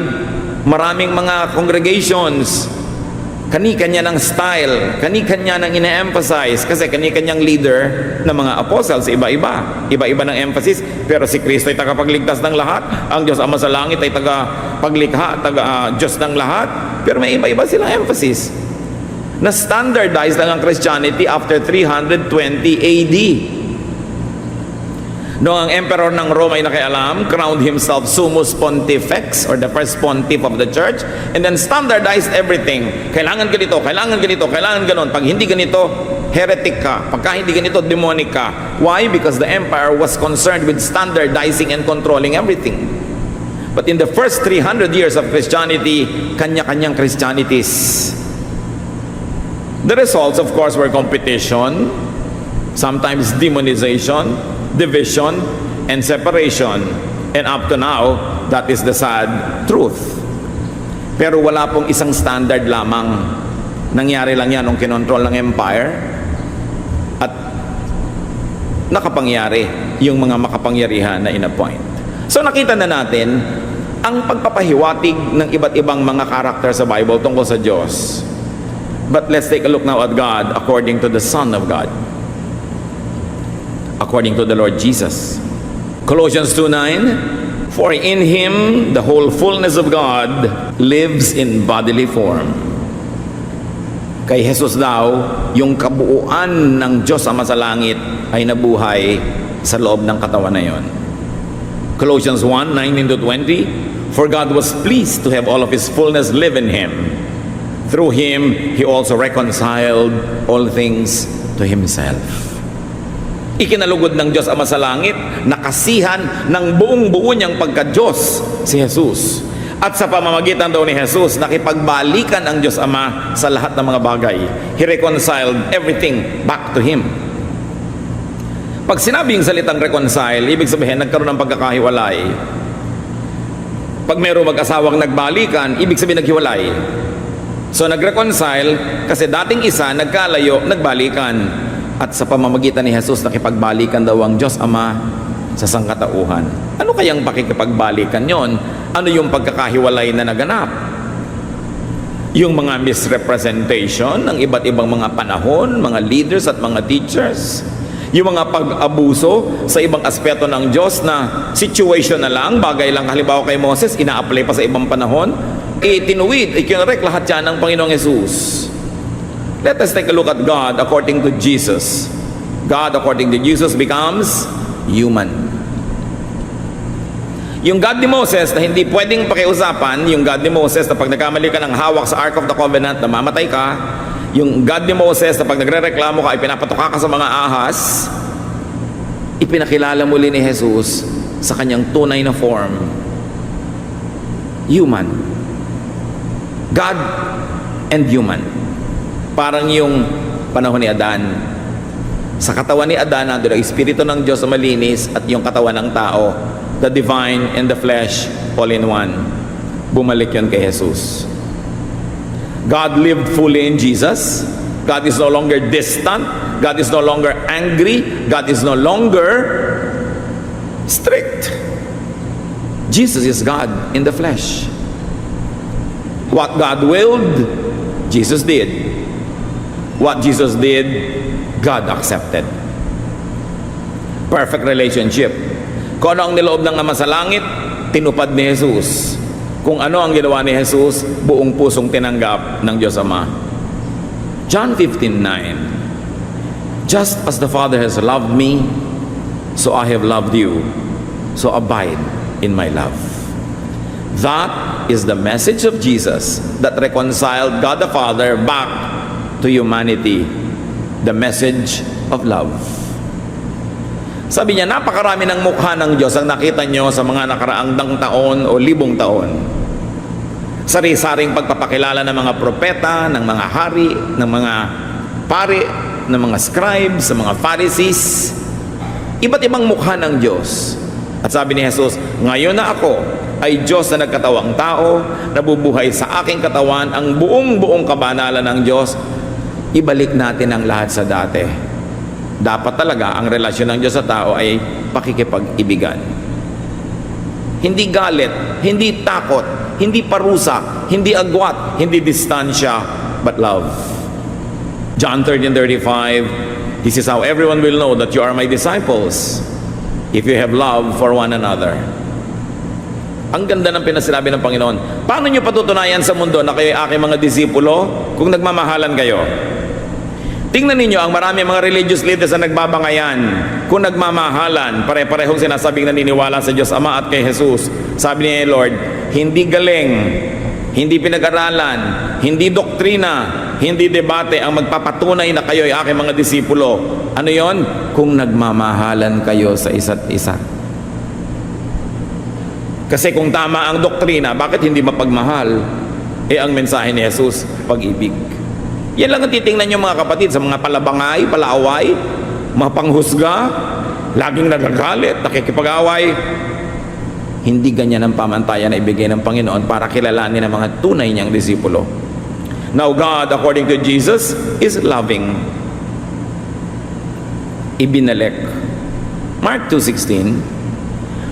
maraming mga congregations, kani-kanya ng style, kani-kanya ng ina-emphasize, kasi kani-kanyang leader ng mga apostles, iba-iba ng emphasis, pero si Kristo ay tagapagligtas ng lahat, ang Diyos Ama sa langit ay tagapaglikha, Diyos ng lahat, pero may iba-iba silang emphasis. Na standardized lang ang Christianity after 320 AD. Noong ang emperor ng Rome ay nakialam, crowned himself Summus Pontifex, or the first pontiff of the church, and then standardized everything. Kailangan ganito, kailangan ganito, kailangan ganon. Pag hindi ganito, heretic ka. Pagka hindi ganito, demonic ka. Why? Because the empire was concerned with standardizing and controlling everything. But in the first 300 years of Christianity, kanya-kanyang Christianities. The results, of course, were competition, sometimes demonization, division, and separation. And up to now, that is the sad truth. Pero wala pong isang standard lamang. Nangyari lang yan nung kinontrol ng empire at nakapangyari yung mga makapangyarihan na inappoint. So nakita na natin ang pagpapahiwatig ng iba't ibang mga karakter sa Bible tungkol sa Diyos. But let's take a look now at God according to the Son of God, according to the Lord Jesus. Colossians 2:9, for in Him the whole fullness of God lives in bodily form. Kay Jesus daw, yung kabuuan ng Diyos Ama sa langit ay nabuhay sa loob ng katawan na yon. Colossians 1:19-20, for God was pleased to have all of His fullness live in Him. Through Him, He also reconciled all things to Himself. Ikinalugod ng Diyos Ama sa langit, nakasihan ng buong-buo niyang pagka-Diyos si Jesus. At sa pamamagitan daw ni Jesus, nakipagbalikan ang Diyos Ama sa lahat ng mga bagay. He reconciled everything back to Him. Pag sinabing salitang reconcile, ibig sabihin nagkaroon ng pagkakahiwalay. Pag mayroong mag-asawang nagbalikan, ibig sabihin naghiwalay. So nag-reconcile kasi dating isa, nagkalayo, nagbalikan. At sa pamamagitan ni Jesus, nakipagbalikan daw ang Diyos Ama sa sangkatauhan. Ano kayang pakikipagbalikan yon? Ano yung pagkakahiwalay na naganap? Yung mga misrepresentation ng iba't ibang mga panahon, mga leaders at mga teachers. Yung mga pag-abuso sa ibang aspeto ng Diyos na situation na lang, bagay lang halimbawa kay Moses, ina-apply pa sa ibang panahon. Tinuwid, ikinarek lahat yan ng Panginoong Jesus. Let us take a look at God according to Jesus. God according to Jesus becomes human. Yung God ni Moses na hindi pwedeng pakiusapan, yung God ni Moses na pag nagkamali ka ng hawak sa Ark of the Covenant, namamatay ka, yung God ni Moses na pag nagre-reklamo ka, ipinapatuka ka sa mga ahas, ipinakilala muli ni Jesus sa kanyang tunay na form. Human. God and human. Parang yung panahon ni Adan. Sa katawan ni Adan, nandun ang Espiritu ng Diyos na malinis at yung katawan ng tao, the divine and the flesh, all in one. Bumalik yun kay Jesus. God lived fully in Jesus. God is no longer distant. God is no longer angry. God is no longer strict. Jesus is God in the flesh. What God willed, Jesus did. What Jesus did, God accepted. Perfect relationship. Kung ano ang niloob ng Ama sa langit, tinupad ni Jesus. Kung ano ang ginawa ni Jesus, buong pusong tinanggap ng Diyos Ama. John 15:9, just as the Father has loved me, so I have loved you, so abide in my love. That is the message of Jesus that reconciled God the Father back to humanity, the message of love. Sabi niya, napakarami ng mukha ng Diyos ang nakita nyo sa mga nakaraang taon o libong taon. Sari-saring pagpapakilala ng mga propeta, ng mga hari, ng mga pari, ng mga scribes, ng mga Pharisees. Iba't ibang mukha ng Diyos. At sabi ni Jesus, ngayon na ako ay Diyos na nagkatawang tao, nabubuhay sa aking katawan ang buong kabanalan ng Diyos. Ibalik natin ang lahat sa dati. Dapat talaga ang relasyon ng Diyos sa tao ay pakikipag-ibigan. Hindi galit, hindi takot, hindi parusa, hindi agwat, hindi distansya, but love. John 13:35, this is how everyone will know that you are my disciples, if you have love for one another. Ang ganda ng pinasinabi ng Panginoon. Paano nyo patutunayan sa mundo na kayo ay aking mga disipulo kung nagmamahalan kayo? Tingnan ninyo ang marami mga religious leaders na nagbabangayan kung nagmamahalan, pare-parehong sinasabing naniniwala sa Diyos Ama at kay Jesus. Sabi niya, Lord, hindi galing, hindi pinag-aralan, hindi doktrina, hindi debate ang magpapatunay na kayo ay aking mga disipulo. Ano yon? Kung nagmamahalan kayo sa isa't isa. Kasi kung tama ang doktrina, bakit hindi mapagmahal? Ang mensahe ni Jesus, pag-ibig. Yan lang ang titingnan nyo mga kapatid sa mga palabangay, palaaway, mga panghusga, laging nagagalit, nakikipag-away. Hindi ganyan ang pamantayan na ibigay ng Panginoon para kilalanin ang mga tunay niyang disipulo. Now God, according to Jesus, is loving. Ibinalik. Mark 2:16,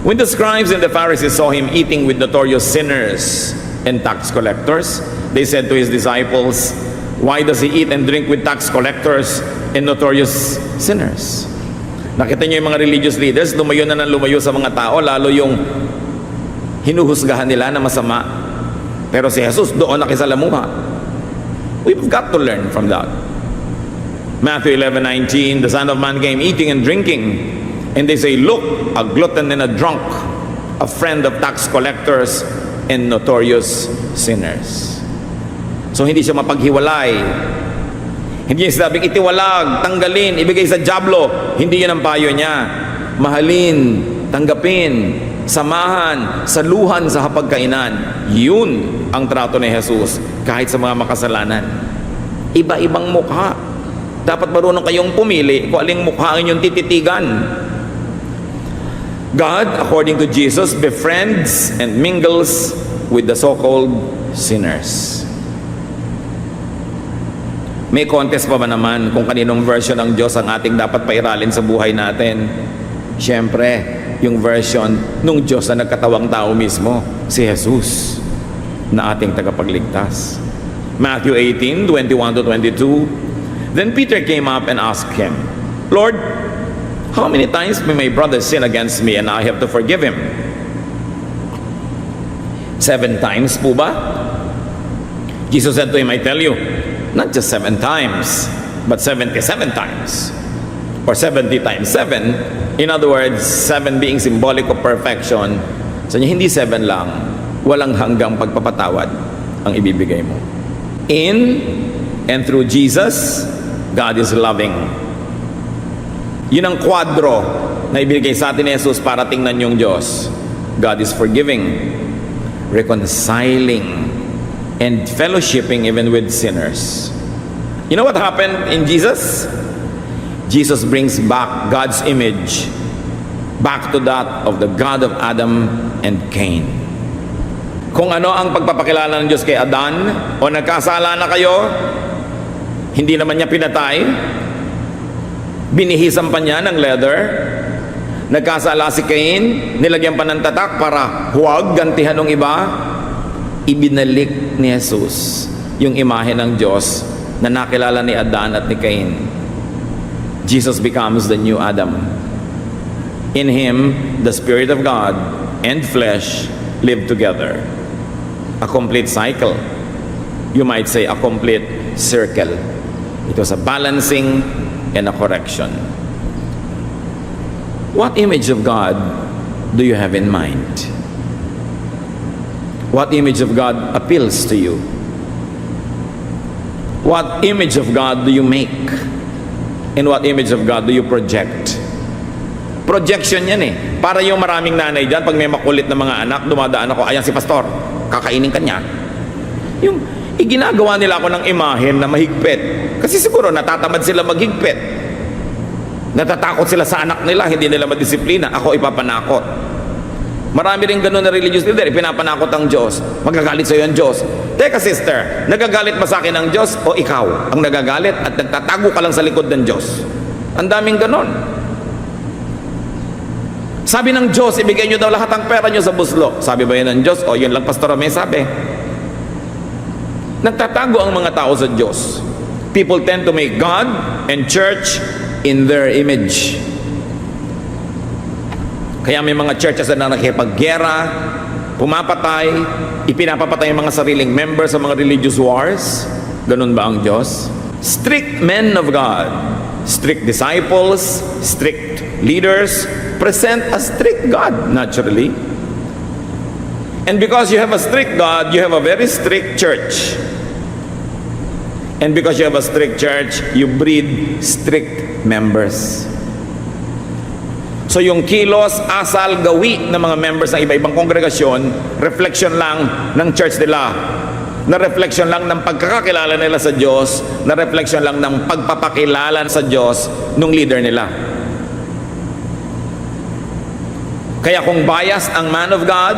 when the scribes and the Pharisees saw him eating with notorious sinners and tax collectors, they said to his disciples, why does he eat and drink with tax collectors and notorious sinners? Nakita niyo yung mga religious leaders, lumayo na ng lumayo sa mga tao, lalo yung hinuhusgahan nila na masama. Pero si Jesus doon nakisalamuha. We've got to learn from that. Matthew 11:19, the Son of Man came eating and drinking, and they say, look, a glutton and a drunk, a friend of tax collectors and notorious sinners. So hindi siya mapaghiwalay. Hindi niya sinabing itiwalag, tanggalin, ibigay sa dyablo. Hindi yun ang payo niya. Mahalin, tanggapin, samahan, saluhan sa hapagkainan. Yun ang trato ni Jesus kahit sa mga makasalanan. Iba-ibang mukha. Dapat marunong kayong pumili kung aling mukha ang inyong tititigan. God, according to Jesus, befriends and mingles with the so-called sinners. May contest pa ba naman kung kaninong version ng Diyos ang ating dapat pairalin sa buhay natin? Siyempre, yung version nung Diyos na nagkatawang tao mismo, si Jesus, na ating tagapagligtas. Matthew 18:21-22, then Peter came up and asked him, Lord, how many times may my brother sin against me and I have to forgive him? 7 times po ba? Jesus said to him, I tell you, not just 7 times, but 77 times. Or 70 times 7. In other words, 7 being symbolic of perfection. So hindi 7 lang, walang hanggang pagpapatawad ang ibibigay mo. In and through Jesus, God is loving. Yun ang kwadro na ibigay sa atin ni Jesus para tingnan yung Diyos. God is forgiving, reconciling, and fellowshipping even with sinners. You know what happened in Jesus? Jesus brings back God's image back to that of the God of Adam and Cain. Kung ano ang pagpapakilala ng Diyos kay Adan, o nagkasala na kayo, hindi naman niya pinatay, binihisan pa niya ng leather, nagkasala si Cain, nilagyan pa ng tatak para huwag gantihan ng iba, ibinalik ni Jesus yung imahe ng Diyos na nakilala ni Adan at ni Cain. Jesus becomes the new Adam. In Him, the Spirit of God and flesh live together. A complete cycle. You might say a complete circle. It was a balancing and a correction. What image of God do you have in mind? What image of God appeals to you? What image of God do you make? And what image of God do you project? Projection yan eh. Para yung maraming nanay dyan, pag may makulit na mga anak, dumadaan ako, ayan si pastor, kakainin ka niya. Yung iginagawa nila ako ng imahen na mahigpit. Kasi siguro natatamad sila maghigpit. Natatakot sila sa anak nila, hindi nila madisiplina. Ako ipapanakot. Marami rin ganun na religious leader, ipinapanakot ang Diyos. Magagalit sa iyo ang Diyos. Teka sister, nagagalit ba sa akin ang Diyos o ikaw ang nagagalit at nagtatago ka lang sa likod ng Diyos? Ang daming ganun. Sabi ng Diyos, ibigay nyo daw lahat ng pera nyo sa buslo. Sabi ba yun ng Diyos? O yun lang Pastor May sabi. Nagtatago ang mga tao sa Diyos. People tend to make God and church in their image. Kaya may mga churches na nakikipaggera, pumapatay, ipinapapatay ang mga sariling members sa mga religious wars. Ganun ba ang Diyos? Strict men of God, strict disciples, strict leaders, present a strict God, naturally. And because you have a strict God, you have a very strict church. And because you have a strict church, you breed strict members. So yung kilos, asal, gawi ng mga members ng iba-ibang kongregasyon, reflection lang ng church nila. Na reflection lang ng pagkakakilala nila sa Diyos, na reflection lang ng pagpapakilala sa Diyos ng leader nila. Kaya kung biased ang man of God,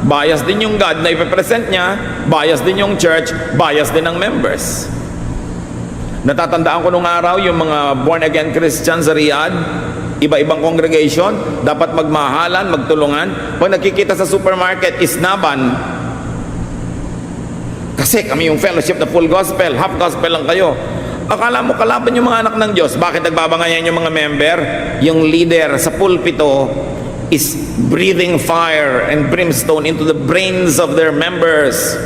biased din yung God na ipipresent niya, biased din yung church, biased din ang members. Natatandaan ko nung araw yung mga born-again Christians sa Riyadh, iba-ibang congregation, dapat magmahalan, magtulungan. Pag nakikita sa supermarket, isnaban. Kasi kami yung fellowship na full gospel, half gospel lang kayo. Akala mo kalaban yung mga anak ng Diyos. Bakit nagbabangayan yung mga member? Yung leader sa pulpito is breathing fire and brimstone into the brains of their members.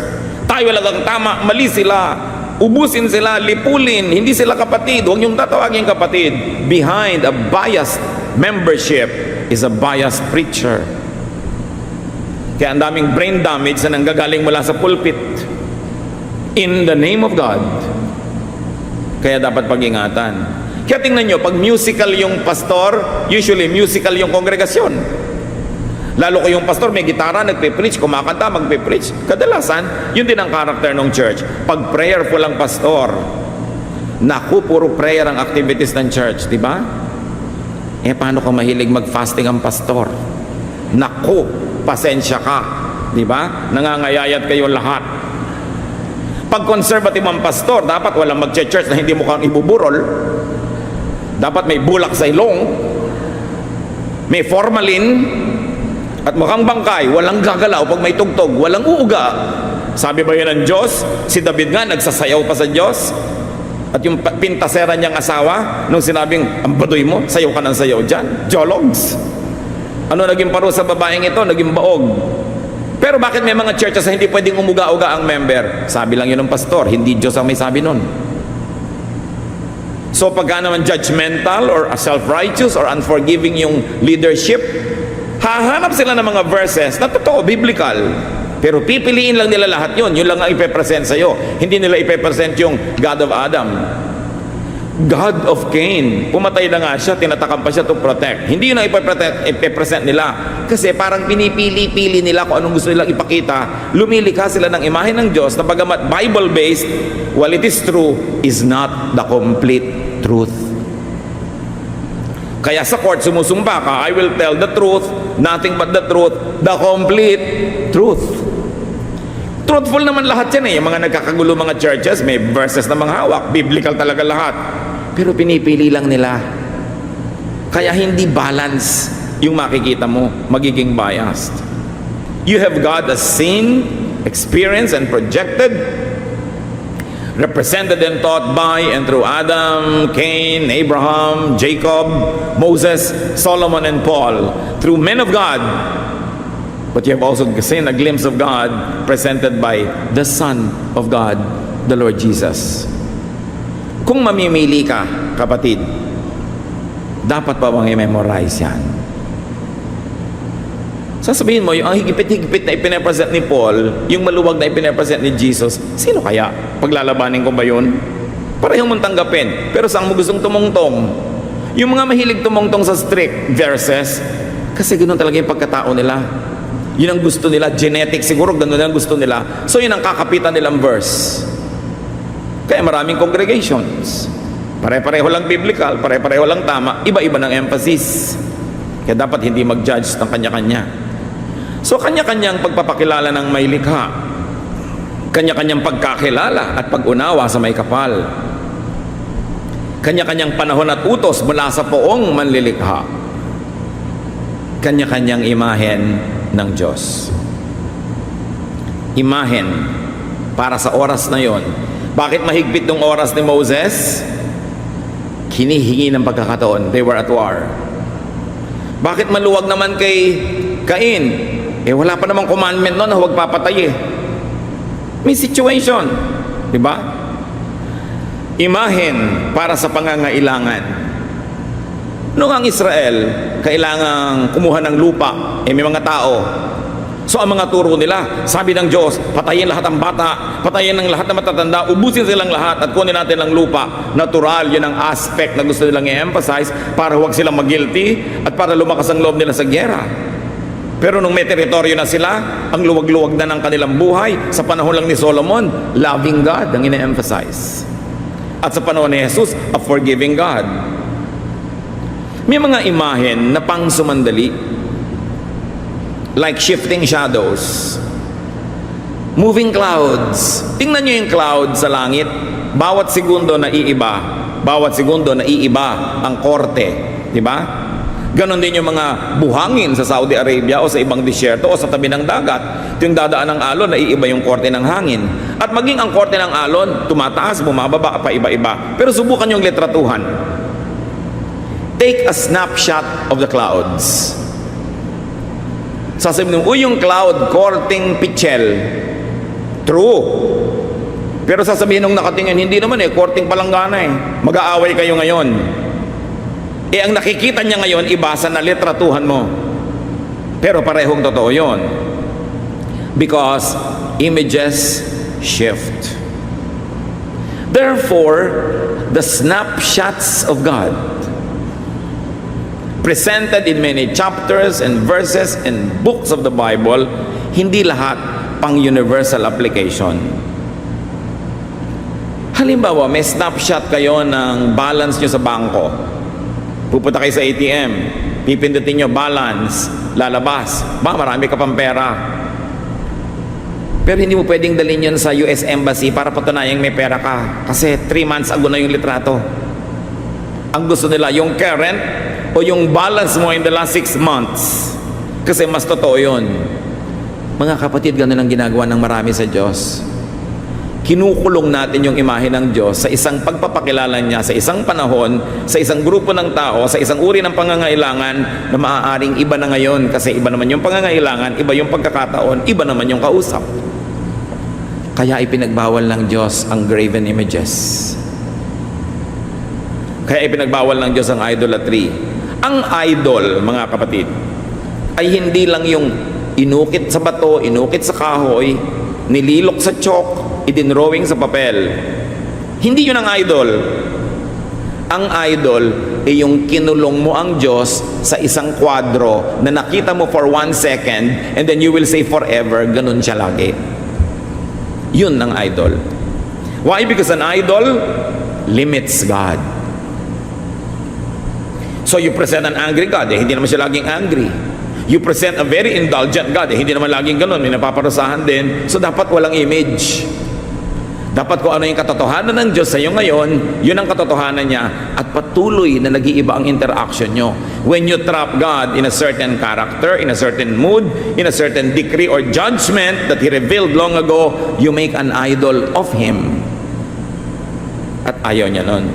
Tayo lang ang tama, mali sila. Ubusin sila, lipulin, hindi sila kapatid. Huwag niyong tatawagin kapatid. Behind a biased membership is a biased preacher. Kaya ang daming brain damage na nanggagaling mula sa pulpit. In the name of God. Kaya dapat pag-ingatan. Kaya tingnan nyo, pag musical yung pastor, usually musical yung kongregasyon. Lalo ko yung pastor, may gitara, nagpe-preach, kumakanta, magpe-preach. Kadalasan, yun din ang karakter ng church. Pag prayerful ang pastor, naku, puro prayer ang activities ng church, di ba? Eh, paano kung mahilig mag-fasting ang pastor? Naku, pasensya ka, di ba? Nangangayayat kayo lahat. Pag conservative ang pastor, dapat walang mag-church na hindi mukhang ibuburol. Dapat may bulak sa ilong, may formalin, at mukhang bangkay, walang gagalaw pag may tugtog, walang uuga. Sabi ba yun ng Diyos? Si David nga, nagsasayaw pa sa Diyos. At yung pintasera niyang asawa, nung sinabing, ang baduy mo, sayaw ka ng sayaw dyan. Jologs. Ano naging parusa sa babaeng ito? Naging baog. Pero bakit may mga churches na hindi pwedeng umuga-uga ang member? Sabi lang yun ng pastor, hindi Diyos ang may sabi nun. So pagka naman judgmental or self-righteous or unforgiving yung leadership, hahanap sila ng mga verses na totoo, biblical. Pero pipiliin lang nila lahat yun. Yun lang ang ipepresent sa'yo. Hindi nila ipepresent yung God of Adam. God of Cain. Pumatay na nga siya, tinatakam pa siya to protect. Hindi yun ang ipepresent nila. Kasi parang pinipili-pili nila kung anong gusto nilang ipakita. Lumilikha sila ng imahe ng Diyos na bagamat Bible-based, while it is true, is not the complete truth. Kaya sa court, sumusumba ka, I will tell the truth, nothing but the truth, the complete truth. Truthful naman lahat yan eh. Yung mga nagkakagulo mga churches, may verses na mga hawak, biblical talaga lahat. Pero pinipili lang nila. Kaya hindi balance yung makikita mo, magiging biased. You have God as seen, experienced, and projected, represented and taught by and through Adam, Cain, Abraham, Jacob, Moses, Solomon, and Paul, through men of God. But you have also seen a glimpse of God presented by the Son of God, the Lord Jesus. Kung mamimili ka, kapatid, Dapat pa bang i-memorize yan? Sasabihin mo, yung ang higpit-higpit na ipinapresent ni Paul, yung maluwag na ipinapresent ni Jesus, sino kaya? Paglalabanin ko ba yun? Parehong mong tanggapin. Pero saan mo gustong tumungtong? Yung mga mahilig tumungtong sa strict verses, kasi ganoon talaga yung pagkatao nila. Yun ang gusto nila, genetic siguro, ganoon ang gusto nila. So yun ang kakapitan nilang verse. Kaya maraming congregations. Pare-pareho lang biblical, pare-pareho lang tama, iba-iba ng emphasis. Kaya dapat hindi mag-judge ng kanya-kanya. So kanya-kanyang pagpapakilala ng may likha, kanya-kanyang pagkakilala at pag-unawa sa may kapal, kanya-kanyang panahon at utos mula sa poong manlilikha, kanya-kanyang imahen ng Diyos. Imahen para sa oras na yon. Bakit mahigpit ng oras ni Moses? Hinihingi ng pagkakataon. They were at war. Bakit maluwag naman kay Cain? Wala pa namang commandment noon na huwag papatay May situation. Diba? Imahen para sa pangangailangan. Noong ang Israel, kailangang kumuha ng lupa, may mga tao. So ang mga turo nila, sabi ng Diyos, patayin lahat ng bata, patayin ng lahat ng matatanda, ubusin silang lahat at kunin natin ang lupa. Natural, yun ang aspect na gusto nilang i-emphasize para huwag silang mag-guilty at para lumakas ang loob nila sa gyera. Pero nung may teritoryo na sila, ang luwag-luwag na ng kanilang buhay, sa panahon lang ni Solomon, loving God ang ine-emphasize. At sa panahon ni Jesus, a forgiving God. May mga imahen na pang sumandali, like shifting shadows, moving clouds. Tingnan nyo yung cloud sa langit. Bawat segundo na iiba. Bawat segundo na iiba ang korte. Diba? Ganon din yung mga buhangin sa Saudi Arabia o sa ibang disyerto o sa tabi ng dagat. Yung dadaan ng alon, naiiba yung korte ng hangin. At maging ang korte ng alon, tumataas, bumababa, pa iba-iba. Pero subukan yung litratuhan. Take a snapshot of the clouds. Sasabihin mo, yung cloud, korting pichel. True. Pero sasabihin nung nakatingin, hindi naman korting palanggana Mag-aaway kayo ngayon. Ang nakikita niya ngayon, ibasa na litratuhan mo. Pero parehong totoo yun. Because images shift. Therefore, the snapshots of God, presented in many chapters and verses and books of the Bible, hindi lahat pang universal application. Halimbawa, may snapshot kayo ng balance nyo sa bangko. Pupunta kayo sa ATM, pipindutin nyo balance, lalabas. Marami ka pang pera. Pero hindi mo pwedeng dalhin yun sa US Embassy para patunayang may pera ka. Kasi 3 months ago na yung litrato. Ang gusto nila, yung current o yung balance mo in the last 6 months. Kasi mas totoo yun. Mga kapatid, ganun ang ginagawa ng marami sa Diyos. Kinukulong natin yung imahe ng Diyos sa isang pagpapakilala niya, sa isang panahon, sa isang grupo ng tao, sa isang uri ng pangangailangan na maaaring iba na ngayon kasi iba naman yung pangangailangan, iba yung pagkakataon, iba naman yung kausap. Kaya ipinagbawal ng Diyos ang graven images. Kaya ipinagbawal ng Diyos ang idolatry. Ang idol, mga kapatid, ay hindi lang yung inukit sa bato, inukit sa kahoy, nililok sa chalk, idinrawing sa papel. Hindi yun ang idol. Ang idol ay yung kinulong mo ang Diyos sa isang kwadro na nakita mo for 1 second and then you will say forever, ganun siya lagi. Yun ang idol. Why? Because an idol limits God. So you present an angry God, hindi naman siya laging angry. You present a very indulgent God, hindi naman laging ganun, may napaparusahan din. So dapat walang image. Dapat kung ano yung katotohanan ng Diyos sa iyo ngayon, yun ang katotohanan niya at patuloy na nag-iiba ang interaction nyo. When you trap God in a certain character, in a certain mood, in a certain decree or judgment that He revealed long ago, you make an idol of Him. At ayaw niya nun.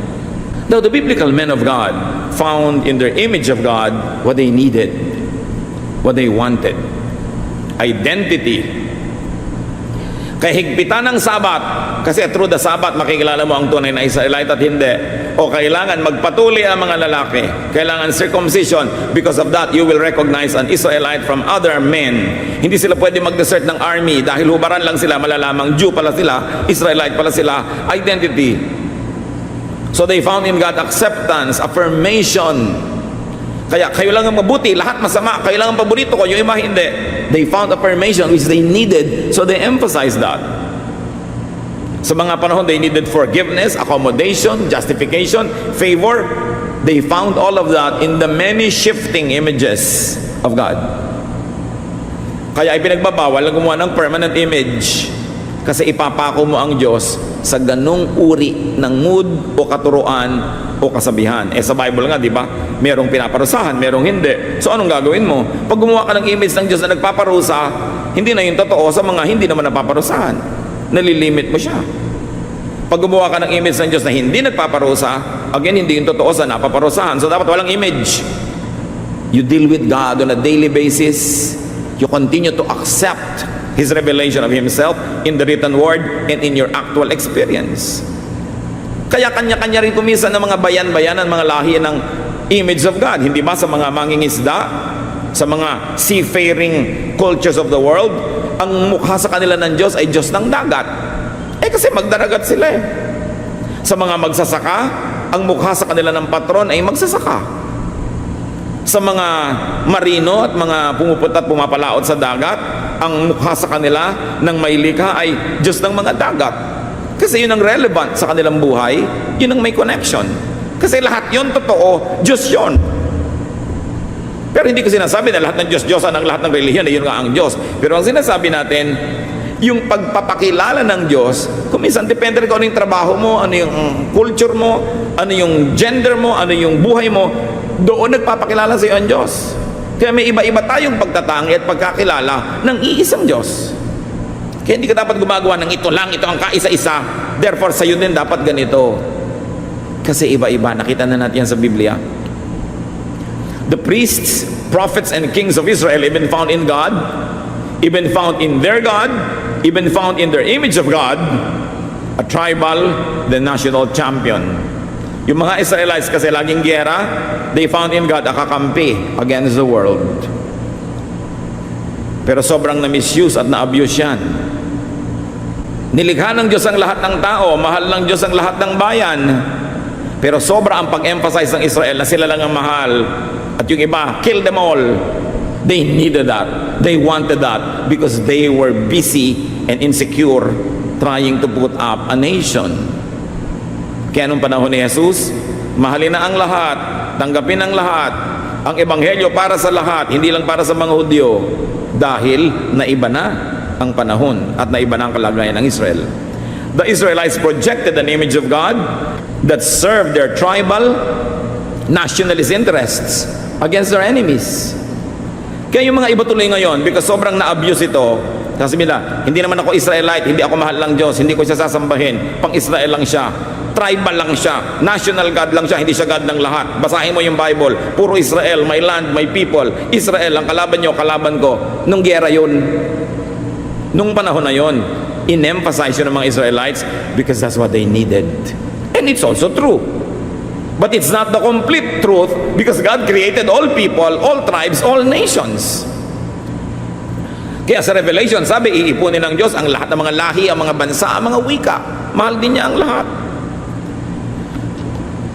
Now, the biblical men of God found in their image of God what they needed, what they wanted. Identity. kahigpitan ng Sabat, kasi through the Sabat makikilala mo ang tunay na Israelite at hindi. O kailangan magpatuloy ang mga lalaki, kailangan circumcision. Because of that, you will recognize an Israelite from other men. Hindi sila pwede mag-desert ng army dahil hubaran lang sila, malalamang Jew pala sila, Israelite pala sila, identity. So they found in God acceptance, affirmation. Kaya kayo lang ang mabuti, lahat masama, kayo lang ang paborito ko, yung iba hindi. They found affirmation which they needed, so they emphasized that. Sa mga panahon, they needed forgiveness, accommodation, justification, favor. They found all of that in the many shifting images of God. Kaya ipinagbabawal na gumawa ng permanent image, kasi ipapako mo ang Diyos sa ganung uri ng mood o katuruan o kasabihan. Sa Bible nga, di ba? Merong pinaparusahan, merong hindi. So anong gagawin mo? Pag gumawa ka ng image ng Diyos na nagpaparusa, hindi na yung totoo sa mga hindi naman napaparusahan. Nalilimit mo siya. Pag gumawa ka ng image ng Diyos na hindi nagpaparusa, again, hindi yung totoo sa napaparusahan. So dapat walang image. You deal with God on a daily basis. You continue to accept His revelation of Himself in the written word and in your actual experience. Kaya kanya-kanya rin kumisan ng mga bayan-bayanan, mga lahi ng image of God. Hindi ba sa mga mangingisda, sa mga seafaring cultures of the world, ang mukha sa kanila ng Diyos ay Diyos ng dagat. Kasi magdaragat sila eh. Sa mga magsasaka, ang mukha sa kanila ng patron ay magsasaka. Sa mga marino at mga pumupunta at pumapalaot sa dagat, ang mukha sa kanila ng may likha ay Diyos ng mga dagat. Kasi yun ang relevant sa kanilang buhay, yun ang may connection. Kasi lahat yun totoo, Diyos yun. Pero hindi ko sinasabi na lahat ng Diyos-Diyosan ang lahat ng relihiyon na yun nga ang Diyos. Pero ang sinasabi natin, yung pagpapakilala ng Diyos, kung minsan depende rin kung ano yung trabaho mo, ano yung culture mo, ano yung gender mo, ano yung buhay mo, doon nagpapakilala sa iyo ang Diyos. Kaya may iba-iba tayong pagtatangi at pagkakilala ng iisang Diyos. Kaya hindi ka dapat gumagawa ng ito lang, ito ang kaisa-isa, therefore sa iyo din dapat ganito. Kasi iba-iba, nakita na natin yan sa Biblia. The priests, prophets, and kings of Israel even found in God, even found in their God, even found in their image of God, a tribal, the national champion. Yung mga Israelites kasi laging giyera, they found in God a kakampi against the world. Pero sobrang na-misuse at na-abuse yan. Nilikha ng Diyos ang lahat ng tao, mahal ng Diyos ang lahat ng bayan. Pero sobra ang pag-emphasize ng Israel na sila lang ang mahal. At yung iba, kill them all. They needed that. They wanted that because they were busy and insecure trying to put up a nation. Kaya nung panahon ni Jesus, mahalin na ang lahat, tanggapin ang lahat, ang ebanghelyo para sa lahat, hindi lang para sa mga Hudyo, dahil naiba na ang panahon at naiba na ang kalagayan ng Israel. The Israelites projected an image of God that served their tribal, nationalist interests against their enemies. Kaya yung mga iba tuloy ngayon, because sobrang na-abuse ito, kasi nila, hindi naman ako Israelite, hindi ako mahal lang Diyos, hindi ko siya sasambahin, pang-Israel lang siya, tribal lang siya, national God lang siya, hindi siya God ng lahat. Basahin mo yung Bible, puro Israel, my land, my people. Israel, ang kalaban nyo, kalaban ko. Nung giyera yun, nung panahon na yun, in-emphasize yun ng mga Israelites because that's what they needed. And it's also true. But it's not the complete truth because God created all people, all tribes, all nations. Kaya sa Revelation, sabi, iipunin ng Diyos ang lahat ng mga lahi, ang mga bansa, ang mga wika. Mahal din niya ang lahat.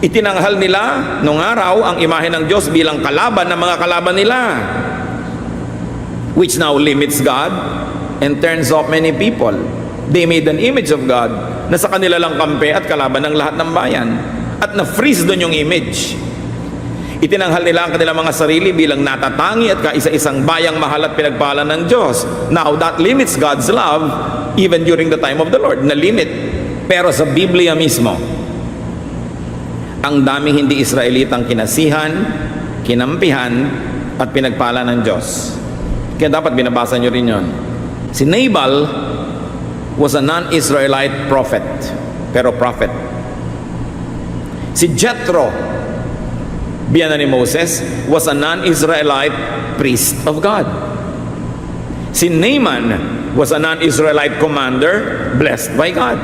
Itinanghal nila nung araw ang imahe ng Diyos bilang kalaban ng mga kalaban nila, which now limits God and turns off many people. They made an image of God na sa kanila lang kampe at kalaban ng lahat ng bayan. At na-freeze doon yung image. Itinanghal nila ang kanilang mga sarili bilang natatangi at kaisa-isang bayang mahal at pinagpala ng Diyos. Now, that limits God's love even during the time of the Lord. Na-limit. Pero sa Biblia mismo, ang daming hindi Israelitang kinasihan, kinampihan, at pinagpala ng Diyos. Kaya dapat binabasa nyo rin yun. Si Nabal was a non-Israelite prophet, pero prophet. Si Jethro, biyanan ni Moses, was a non-Israelite priest of God. Si Naaman was a non-Israelite commander blessed by God.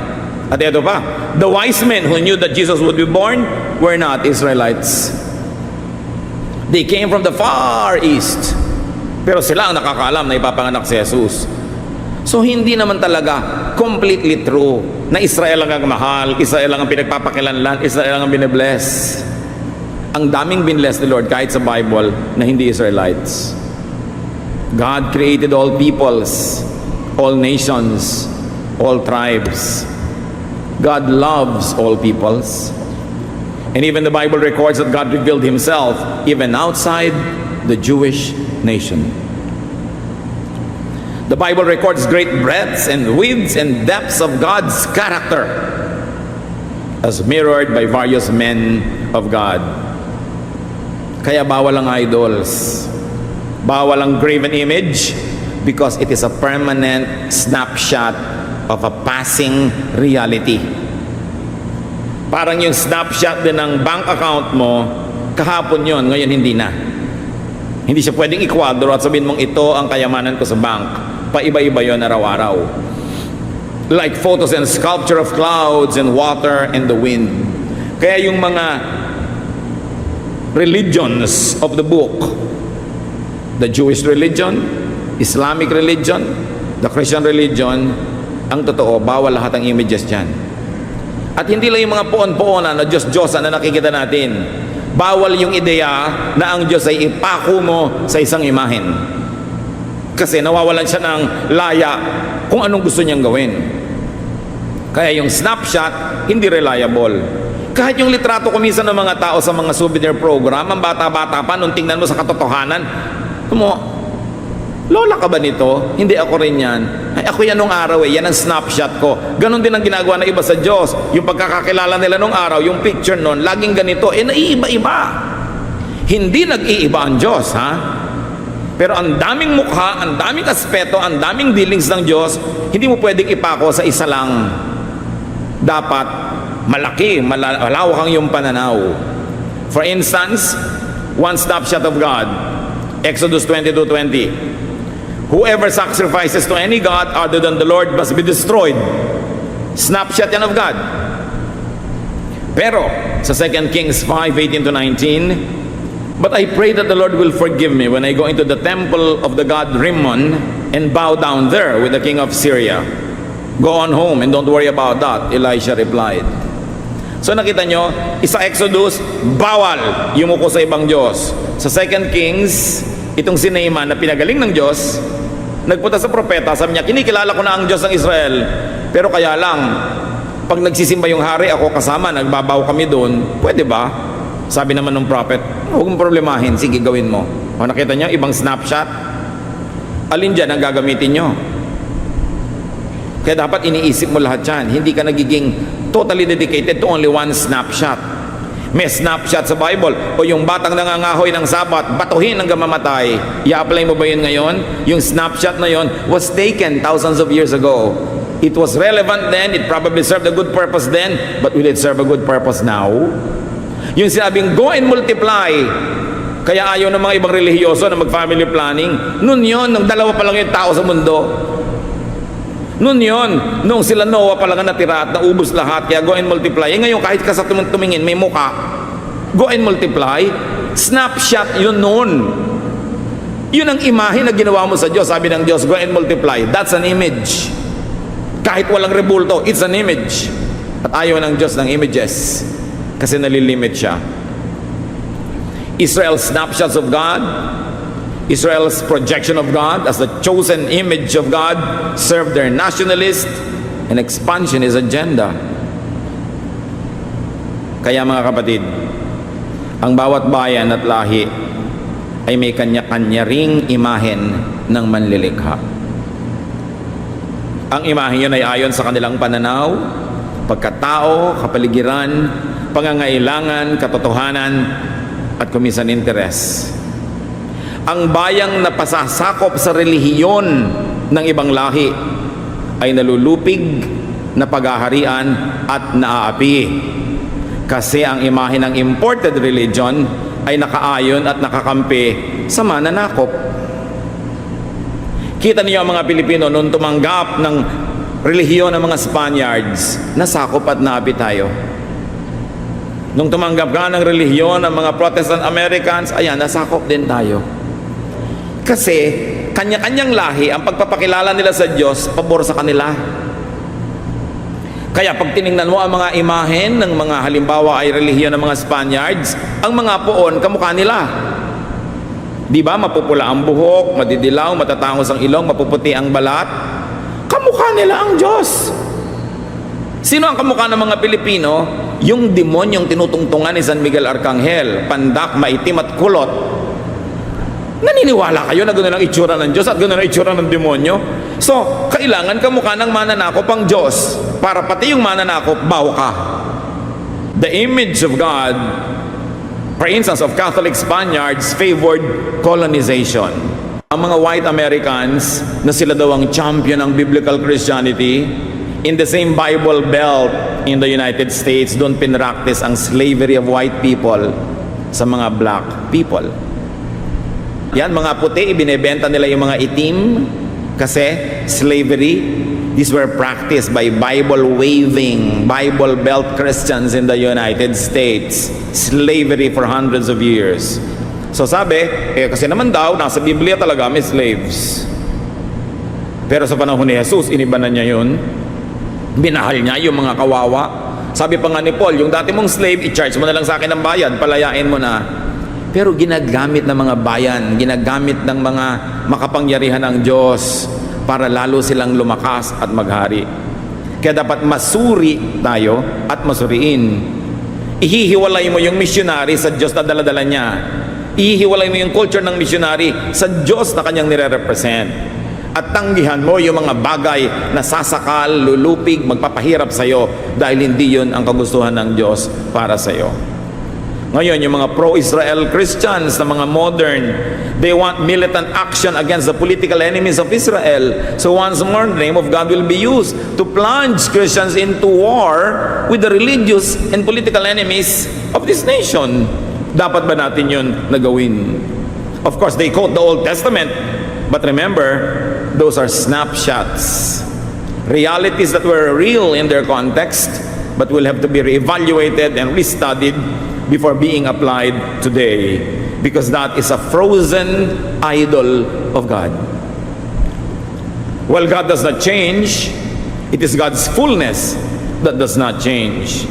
At ito pa, the wise men who knew that Jesus would be born were not Israelites. They came from the far east. Pero sila ang nakakaalam na ipapanganak si Jesus. So hindi naman talaga completely true na Israel lang ang mahal, Israel lang ang pinagpapakilanlan, Israel lang ang binibless. Ang daming binbless ni Lord kahit sa Bible na hindi Israelites. God created all peoples, all nations, all tribes. God loves all peoples. And even the Bible records that God revealed Himself even outside the Jewish nation. The Bible records great breadths and widths and depths of God's character as mirrored by various men of God. Kaya bawal ang idols. Bawal ang graven image because it is a permanent snapshot of a passing reality. Parang yung snapshot din ng bank account mo, kahapon yon, ngayon hindi na. Hindi siya pwedeng ikwadro at sabihin mong ito ang kayamanan ko sa bank. Paiba-iba yon araw-araw. Like photos and sculpture of clouds and water and the wind. Kaya yung mga religions of the book, the Jewish religion, Islamic religion, the Christian religion, ang totoo, bawal lahat ang images dyan. At hindi lang yung mga poon-poonan na Diyos-Diyosan na nakikita natin. Bawal yung ideya na ang Diyos ay ipako mo sa isang imahen. Kasi nawawalan siya ng laya kung anong gusto niyang gawin. Kaya yung snapshot, hindi reliable. Kahit yung litrato kuminsan ng mga tao sa mga souvenir program, ang bata-bata pa, nung tingnan mo sa katotohanan, lola ka ba nito? Hindi, ako rin yan. Ay, ako yan nung araw yan ang snapshot ko. Ganon din ang ginagawa ng iba sa Diyos. Yung pagkakakilala nila nung araw, yung picture nun, laging ganito, naiiba-iba. Hindi nag-iiba ang Diyos, ha? Pero ang daming mukha, ang daming aspeto, ang daming dealings ng Diyos, hindi mo pwedeng ipako sa isa lang. Dapat malaki, malawak ang iyong pananaw. For instance, one snapshot of God, Exodus 22:20. Whoever sacrifices to any god other than the Lord must be destroyed. Snapshot yan of God. Pero sa 2 Kings 5:18-19, but I pray that the Lord will forgive me when I go into the temple of the god Rimmon and bow down there with the king of Syria. Go on home and don't worry about that, Elisha replied. So nakita nyo, sa Exodus, bawal yumuko sa ibang Diyos. Sa 2 Kings, itong si Naaman na pinagaling ng Diyos, nagpunta sa propeta, sabi niya, kinikilala ko na ang Diyos ng Israel, pero kaya lang, pag nagsisimba yung hari, ako kasama, nagbabaw kami doon, pwede ba? Sabi naman ng prophet, huwag mong problemahin, sige gawin mo. O nakita niyo, ibang snapshot? Alin dyan ang gagamitin nyo? Kaya dapat iniisip mo lahat yan. Hindi ka nagiging totally dedicated to only one snapshot. May snapshot sa Bible. O yung batang nangangahoy ng Sabat, batuhin hanggang mamatay. I-apply mo ba yun ngayon? Yung snapshot na yun was taken thousands of years ago. It was relevant then, it probably served a good purpose then, but will it serve a good purpose now? Yung sinabing, go and multiply. Kaya ayaw ng mga ibang relihiyoso na mag-family planning. Noon yun, nung dalawa pa lang yung tao sa mundo. Noon yun, nung sila Noah pa lang natira at naubos lahat, kaya go and multiply. Eh ngayon, kahit ka sa tumingin, may muka. Go and multiply. Snapshot yun noon. Yun ang imahe na ginawa mo sa Diyos. Sabi ng Diyos, go and multiply. That's an image. Kahit walang rebulto, it's an image. At ayaw ng Diyos ng images. Kasi nalilimit siya. Israel's snapshots of God, Israel's projection of God as the chosen image of God served their nationalist and expansionist agenda. Kaya mga kapatid, ang bawat bayan at lahi ay may kanya-kanya ring imahen ng manlilikha. Ang imahen yun ay ayon sa kanilang pananaw, pagkatao, kapaligiran, pangangailangan, katotohanan, at kuminsan interes. Ang bayang napasasakop sa relihiyon ng ibang lahi ay nalulupig na paghaharian at naaapi. Kasi ang imahe ng imported religion ay nakaayon at nakakampi sa mananakop. Kita niyo ang mga Pilipino noon tumanggap ng relihiyon ng mga Spaniards, nasakop at naapi tayo. Nung tumanggap ka ng relihiyon ng mga Protestant Americans, ayan, nasakop din tayo. Kasi kanya-kanyang lahi, ang pagpapakilala nila sa Diyos, pabor sa kanila. Kaya pag tiningnan mo ang mga imahen ng mga halimbawa ay relihiyon ng mga Spaniards, ang mga poon, kamukha nila. Di ba? Mapupula ang buhok, madidilaw, matatangos ang ilong, mapuputi ang balat. Kamukha nila ang Diyos. Sino ang kamukha ng mga Pilipino? Yung demonyong tinutungtungan ni San Miguel Arcangel, pandak, maitim at kulot. Naniniwala kayo na gano'n ang itsura ng Diyos at gano'n ang itsura ng demonyo? So, kailangan kamukha ng mananakop ang Diyos para pati yung mananakop, baw ka. The image of God, for instance, of Catholic Spaniards favored colonization. Ang mga white Americans na sila daw ang champion ng biblical Christianity, in the same Bible Belt in the United States, doon pinractice ang slavery of white people sa mga black people. Yan, mga puti, ibinebenta nila yung mga itim kasi slavery. These were practiced by Bible-waving, Bible Belt Christians in the United States. Slavery for hundreds of years. So sabi, kasi naman daw, nasa Biblia talaga may slaves. Pero sa panahon ni Jesus, iniba na niya yun. Binahal niya yung mga kawawa. Sabi pa nga ni Paul, yung dati mong slave, i-charge mo na lang sa akin ng bayad, palayain mo na. Pero ginagamit ng mga bayan, ginagamit ng mga makapangyarihan ng Diyos para lalo silang lumakas at maghari. Kaya dapat masuri tayo at masuriin. Ihihiwalay mo yung missionary sa Diyos na daladala niya. Ihihiwalay mo yung culture ng missionary sa Diyos na kanyang nire-represent. At tanggihan mo yung mga bagay na sasakal, lulupig, magpapahirap sa'yo dahil hindi yun ang kagustuhan ng Diyos para sa'yo. Ngayon, yung mga pro-Israel Christians na mga modern, they want militant action against the political enemies of Israel. So once more, the name of God will be used to plunge Christians into war with the religious and political enemies of this nation. Dapat ba natin yun nagawin? Of course, they quote the Old Testament, but remember, those are snapshots. Realities that were real in their context, but will have to be reevaluated and restudied before being applied today, because that is a frozen idol of God. Well, God does not change. It is God's fullness that does not change.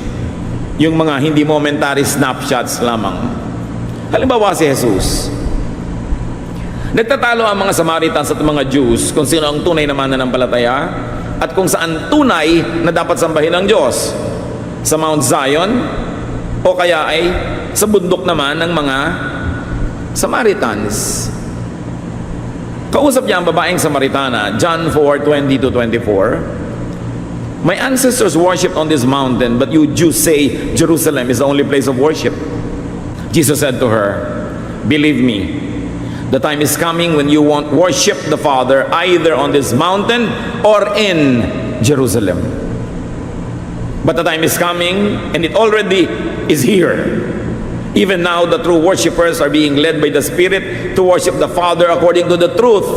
Yung mga hindi momentary snapshots lamang. Halimbawa si Jesus. Nagtatalo ang mga Samaritans at mga Jews kung sino ang tunay na mananampalataya at kung saan tunay na dapat sambahin ng Diyos. Sa Mount Zion o kaya ay sa bundok naman ng mga Samaritans. Kausap niya ang babaeng Samaritana, John 4:20-24. My ancestors worshipped on this mountain, but you Jews say Jerusalem is the only place of worship. Jesus said to her, believe me, the time is coming when you won't worship the Father either on this mountain or in Jerusalem. But the time is coming, and it already is here. Even now, the true worshipers are being led by the Spirit to worship the Father according to the truth.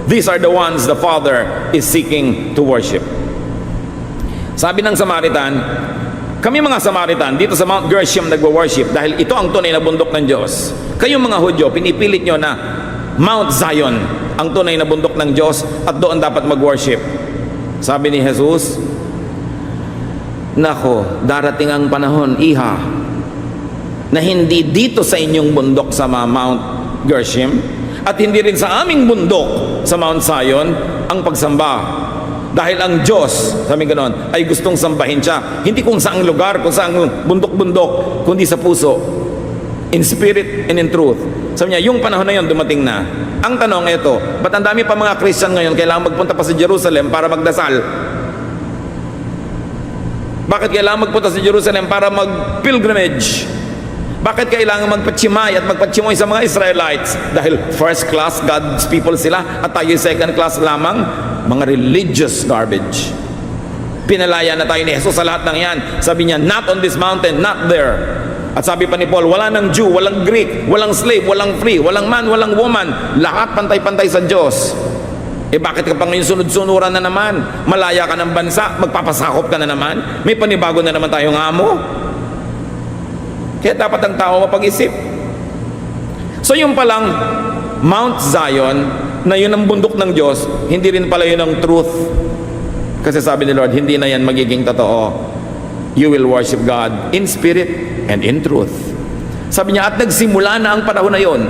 These are the ones the Father is seeking to worship. Sabi ng Samaritan, kami mga Samaritan dito sa Mount Gerizim nagwo-worship dahil ito ang tunay na bundok ng Diyos. Kayong mga Hudyo, pinipilit nyo na Mount Zion ang tunay na bundok ng Diyos at doon dapat mag-worship. Sabi ni Jesus, nako, darating ang panahon, iha, na hindi dito sa inyong bundok sa Mount Gerizim at hindi rin sa aming bundok sa Mount Zion ang pagsamba. Dahil ang Diyos, sabi ganon, ay gustong sambahin siya. Hindi kung saang lugar, kung saang bundok-bundok, kundi sa puso. In spirit and in truth. Sabi niya, yung panahon na yun dumating na. Ang tanong ito, ba't ang dami pa mga Christian ngayon kailangan magpunta pa sa Jerusalem para magdasal? Bakit kailangan magpunta sa Jerusalem para mag-pilgrimage? Bakit kailangan magpatsimay at magpatsimay sa mga Israelites? Dahil first class God's people sila at tayo second class lamang? Mga religious garbage. Pinalaya na tayo ni Jesus sa lahat ng yan. Sabi niya, not on this mountain, not there. At sabi pa ni Paul, wala ng Jew, walang Greek, walang slave, walang free, walang man, walang woman. Lahat pantay-pantay sa Diyos. Bakit ka pa ngayon sunod-sunuran na naman? Malaya ka ng bansa, magpapasakop ka na naman? May panibago na naman tayong amo? Kaya dapat ang tao mapag-isip. So yung palang Mount Zion, na yun ang bundok ng Diyos, hindi rin pala yun ang truth. Kasi sabi ni Lord, hindi na yan magiging totoo. You will worship God in spirit and in truth. Sabi niya, at nagsimula na ang panahon na yun.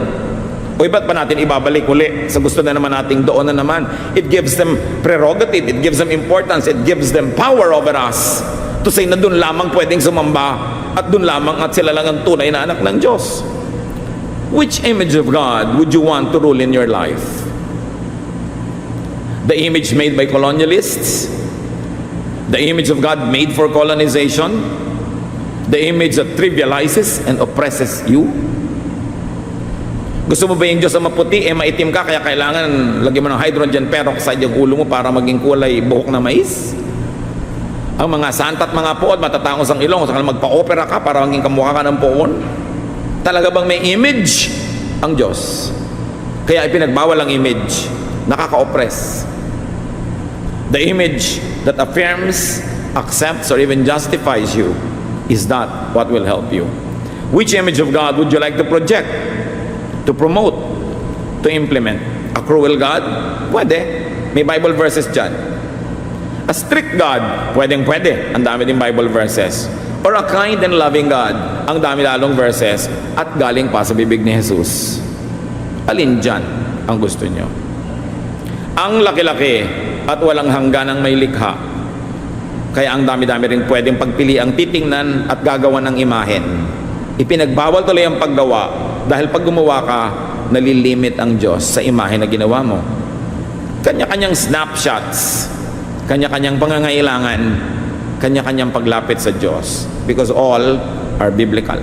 O ba't pa natin ibabalik uli sa gusto na naman nating doon na naman? It gives them prerogative, it gives them importance, it gives them power over us to say na doon lamang pwedeng sumamba at doon lamang at sila lang ang tunay na anak ng Diyos. Which image of God would you want to rule in your life? The image made by colonialists? The image of God made for colonization? The image that trivializes and oppresses you? Gusto mo ba yung Diyos na maputi, maitim ka, kaya kailangan lagyan mo ng hydrogen peroxide yung ulo mo para maging kulay buhok na mais? Ang mga santa at mga poon, matatangos ang ilong, saka magpa-opera ka para maging kamukha ka ng poon? Talaga bang may image ang Diyos? Kaya ipinagbawal ang image, nakaka-oppress. The image that affirms, accepts, or even justifies you is not what will help you. Which image of God would you like to project, to promote, to implement? A cruel God? Pwede. May Bible verses dyan. A strict God? Pwedeng-pwede. Ang dami din Bible verses. Or a kind and loving God? Ang dami lalong verses at galing pa sa bibig ni Jesus. Alin dyan ang gusto nyo? Ang laki-laki at walang hanggan ang may likha. Kaya ang dami-dami rin pwedeng pagpili ang titingnan at gagawa ng imahen. Ipinagbawal tuloy ang paggawa dahil pag gumawa ka, nalilimit ang Diyos sa imahe na ginawa mo. Kanya-kanyang snapshots, kanya-kanyang pangangailangan, kanya-kanyang paglapit sa Diyos, because all are biblical.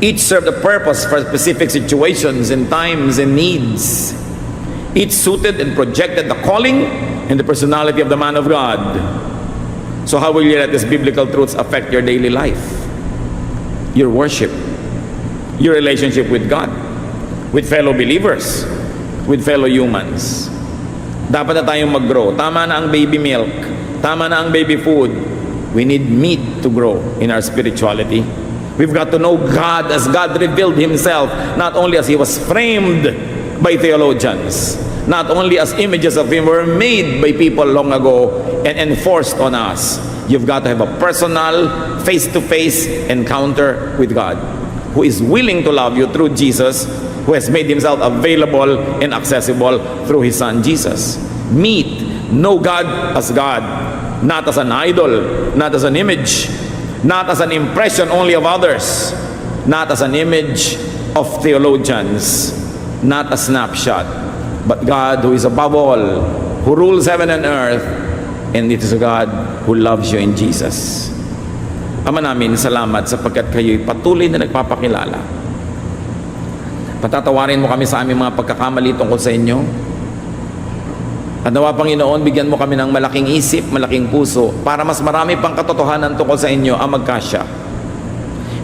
Each served a purpose for specific situations and times and needs. Each suited and projected the calling and the personality of the man of God. So how will you let these biblical truths affect your daily life? Your worship, your relationship with God, with fellow believers, with fellow humans. Dapat na tayong mag-grow. Tama na ang baby milk. Tama na ang baby food. We need meat to grow in our spirituality. We've got to know God as God revealed Himself, not only as He was framed by theologians, not only as images of Him were made by people long ago and enforced on us. You've got to have a personal, face-to-face encounter with God, who is willing to love you through Jesus, who has made Himself available and accessible through His Son Jesus. Meet, know God as God, not as an idol, not as an image, not as an impression only of others, not as an image of theologians, not a snapshot, but God who is above all, who rules heaven and earth, and it is a God who loves you in Jesus. Ama namin, salamat sapagkat kayo'y patuloy na nagpapakilala. Patatawarin mo kami sa aming mga pagkakamali tungkol sa inyo. At nawa, Panginoon, bigyan mo kami ng malaking isip, malaking puso, para mas marami pang katotohanan tungkol sa inyo ang magkasya.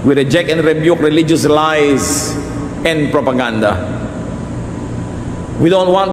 We reject and rebuke religious lies and propaganda. We don't want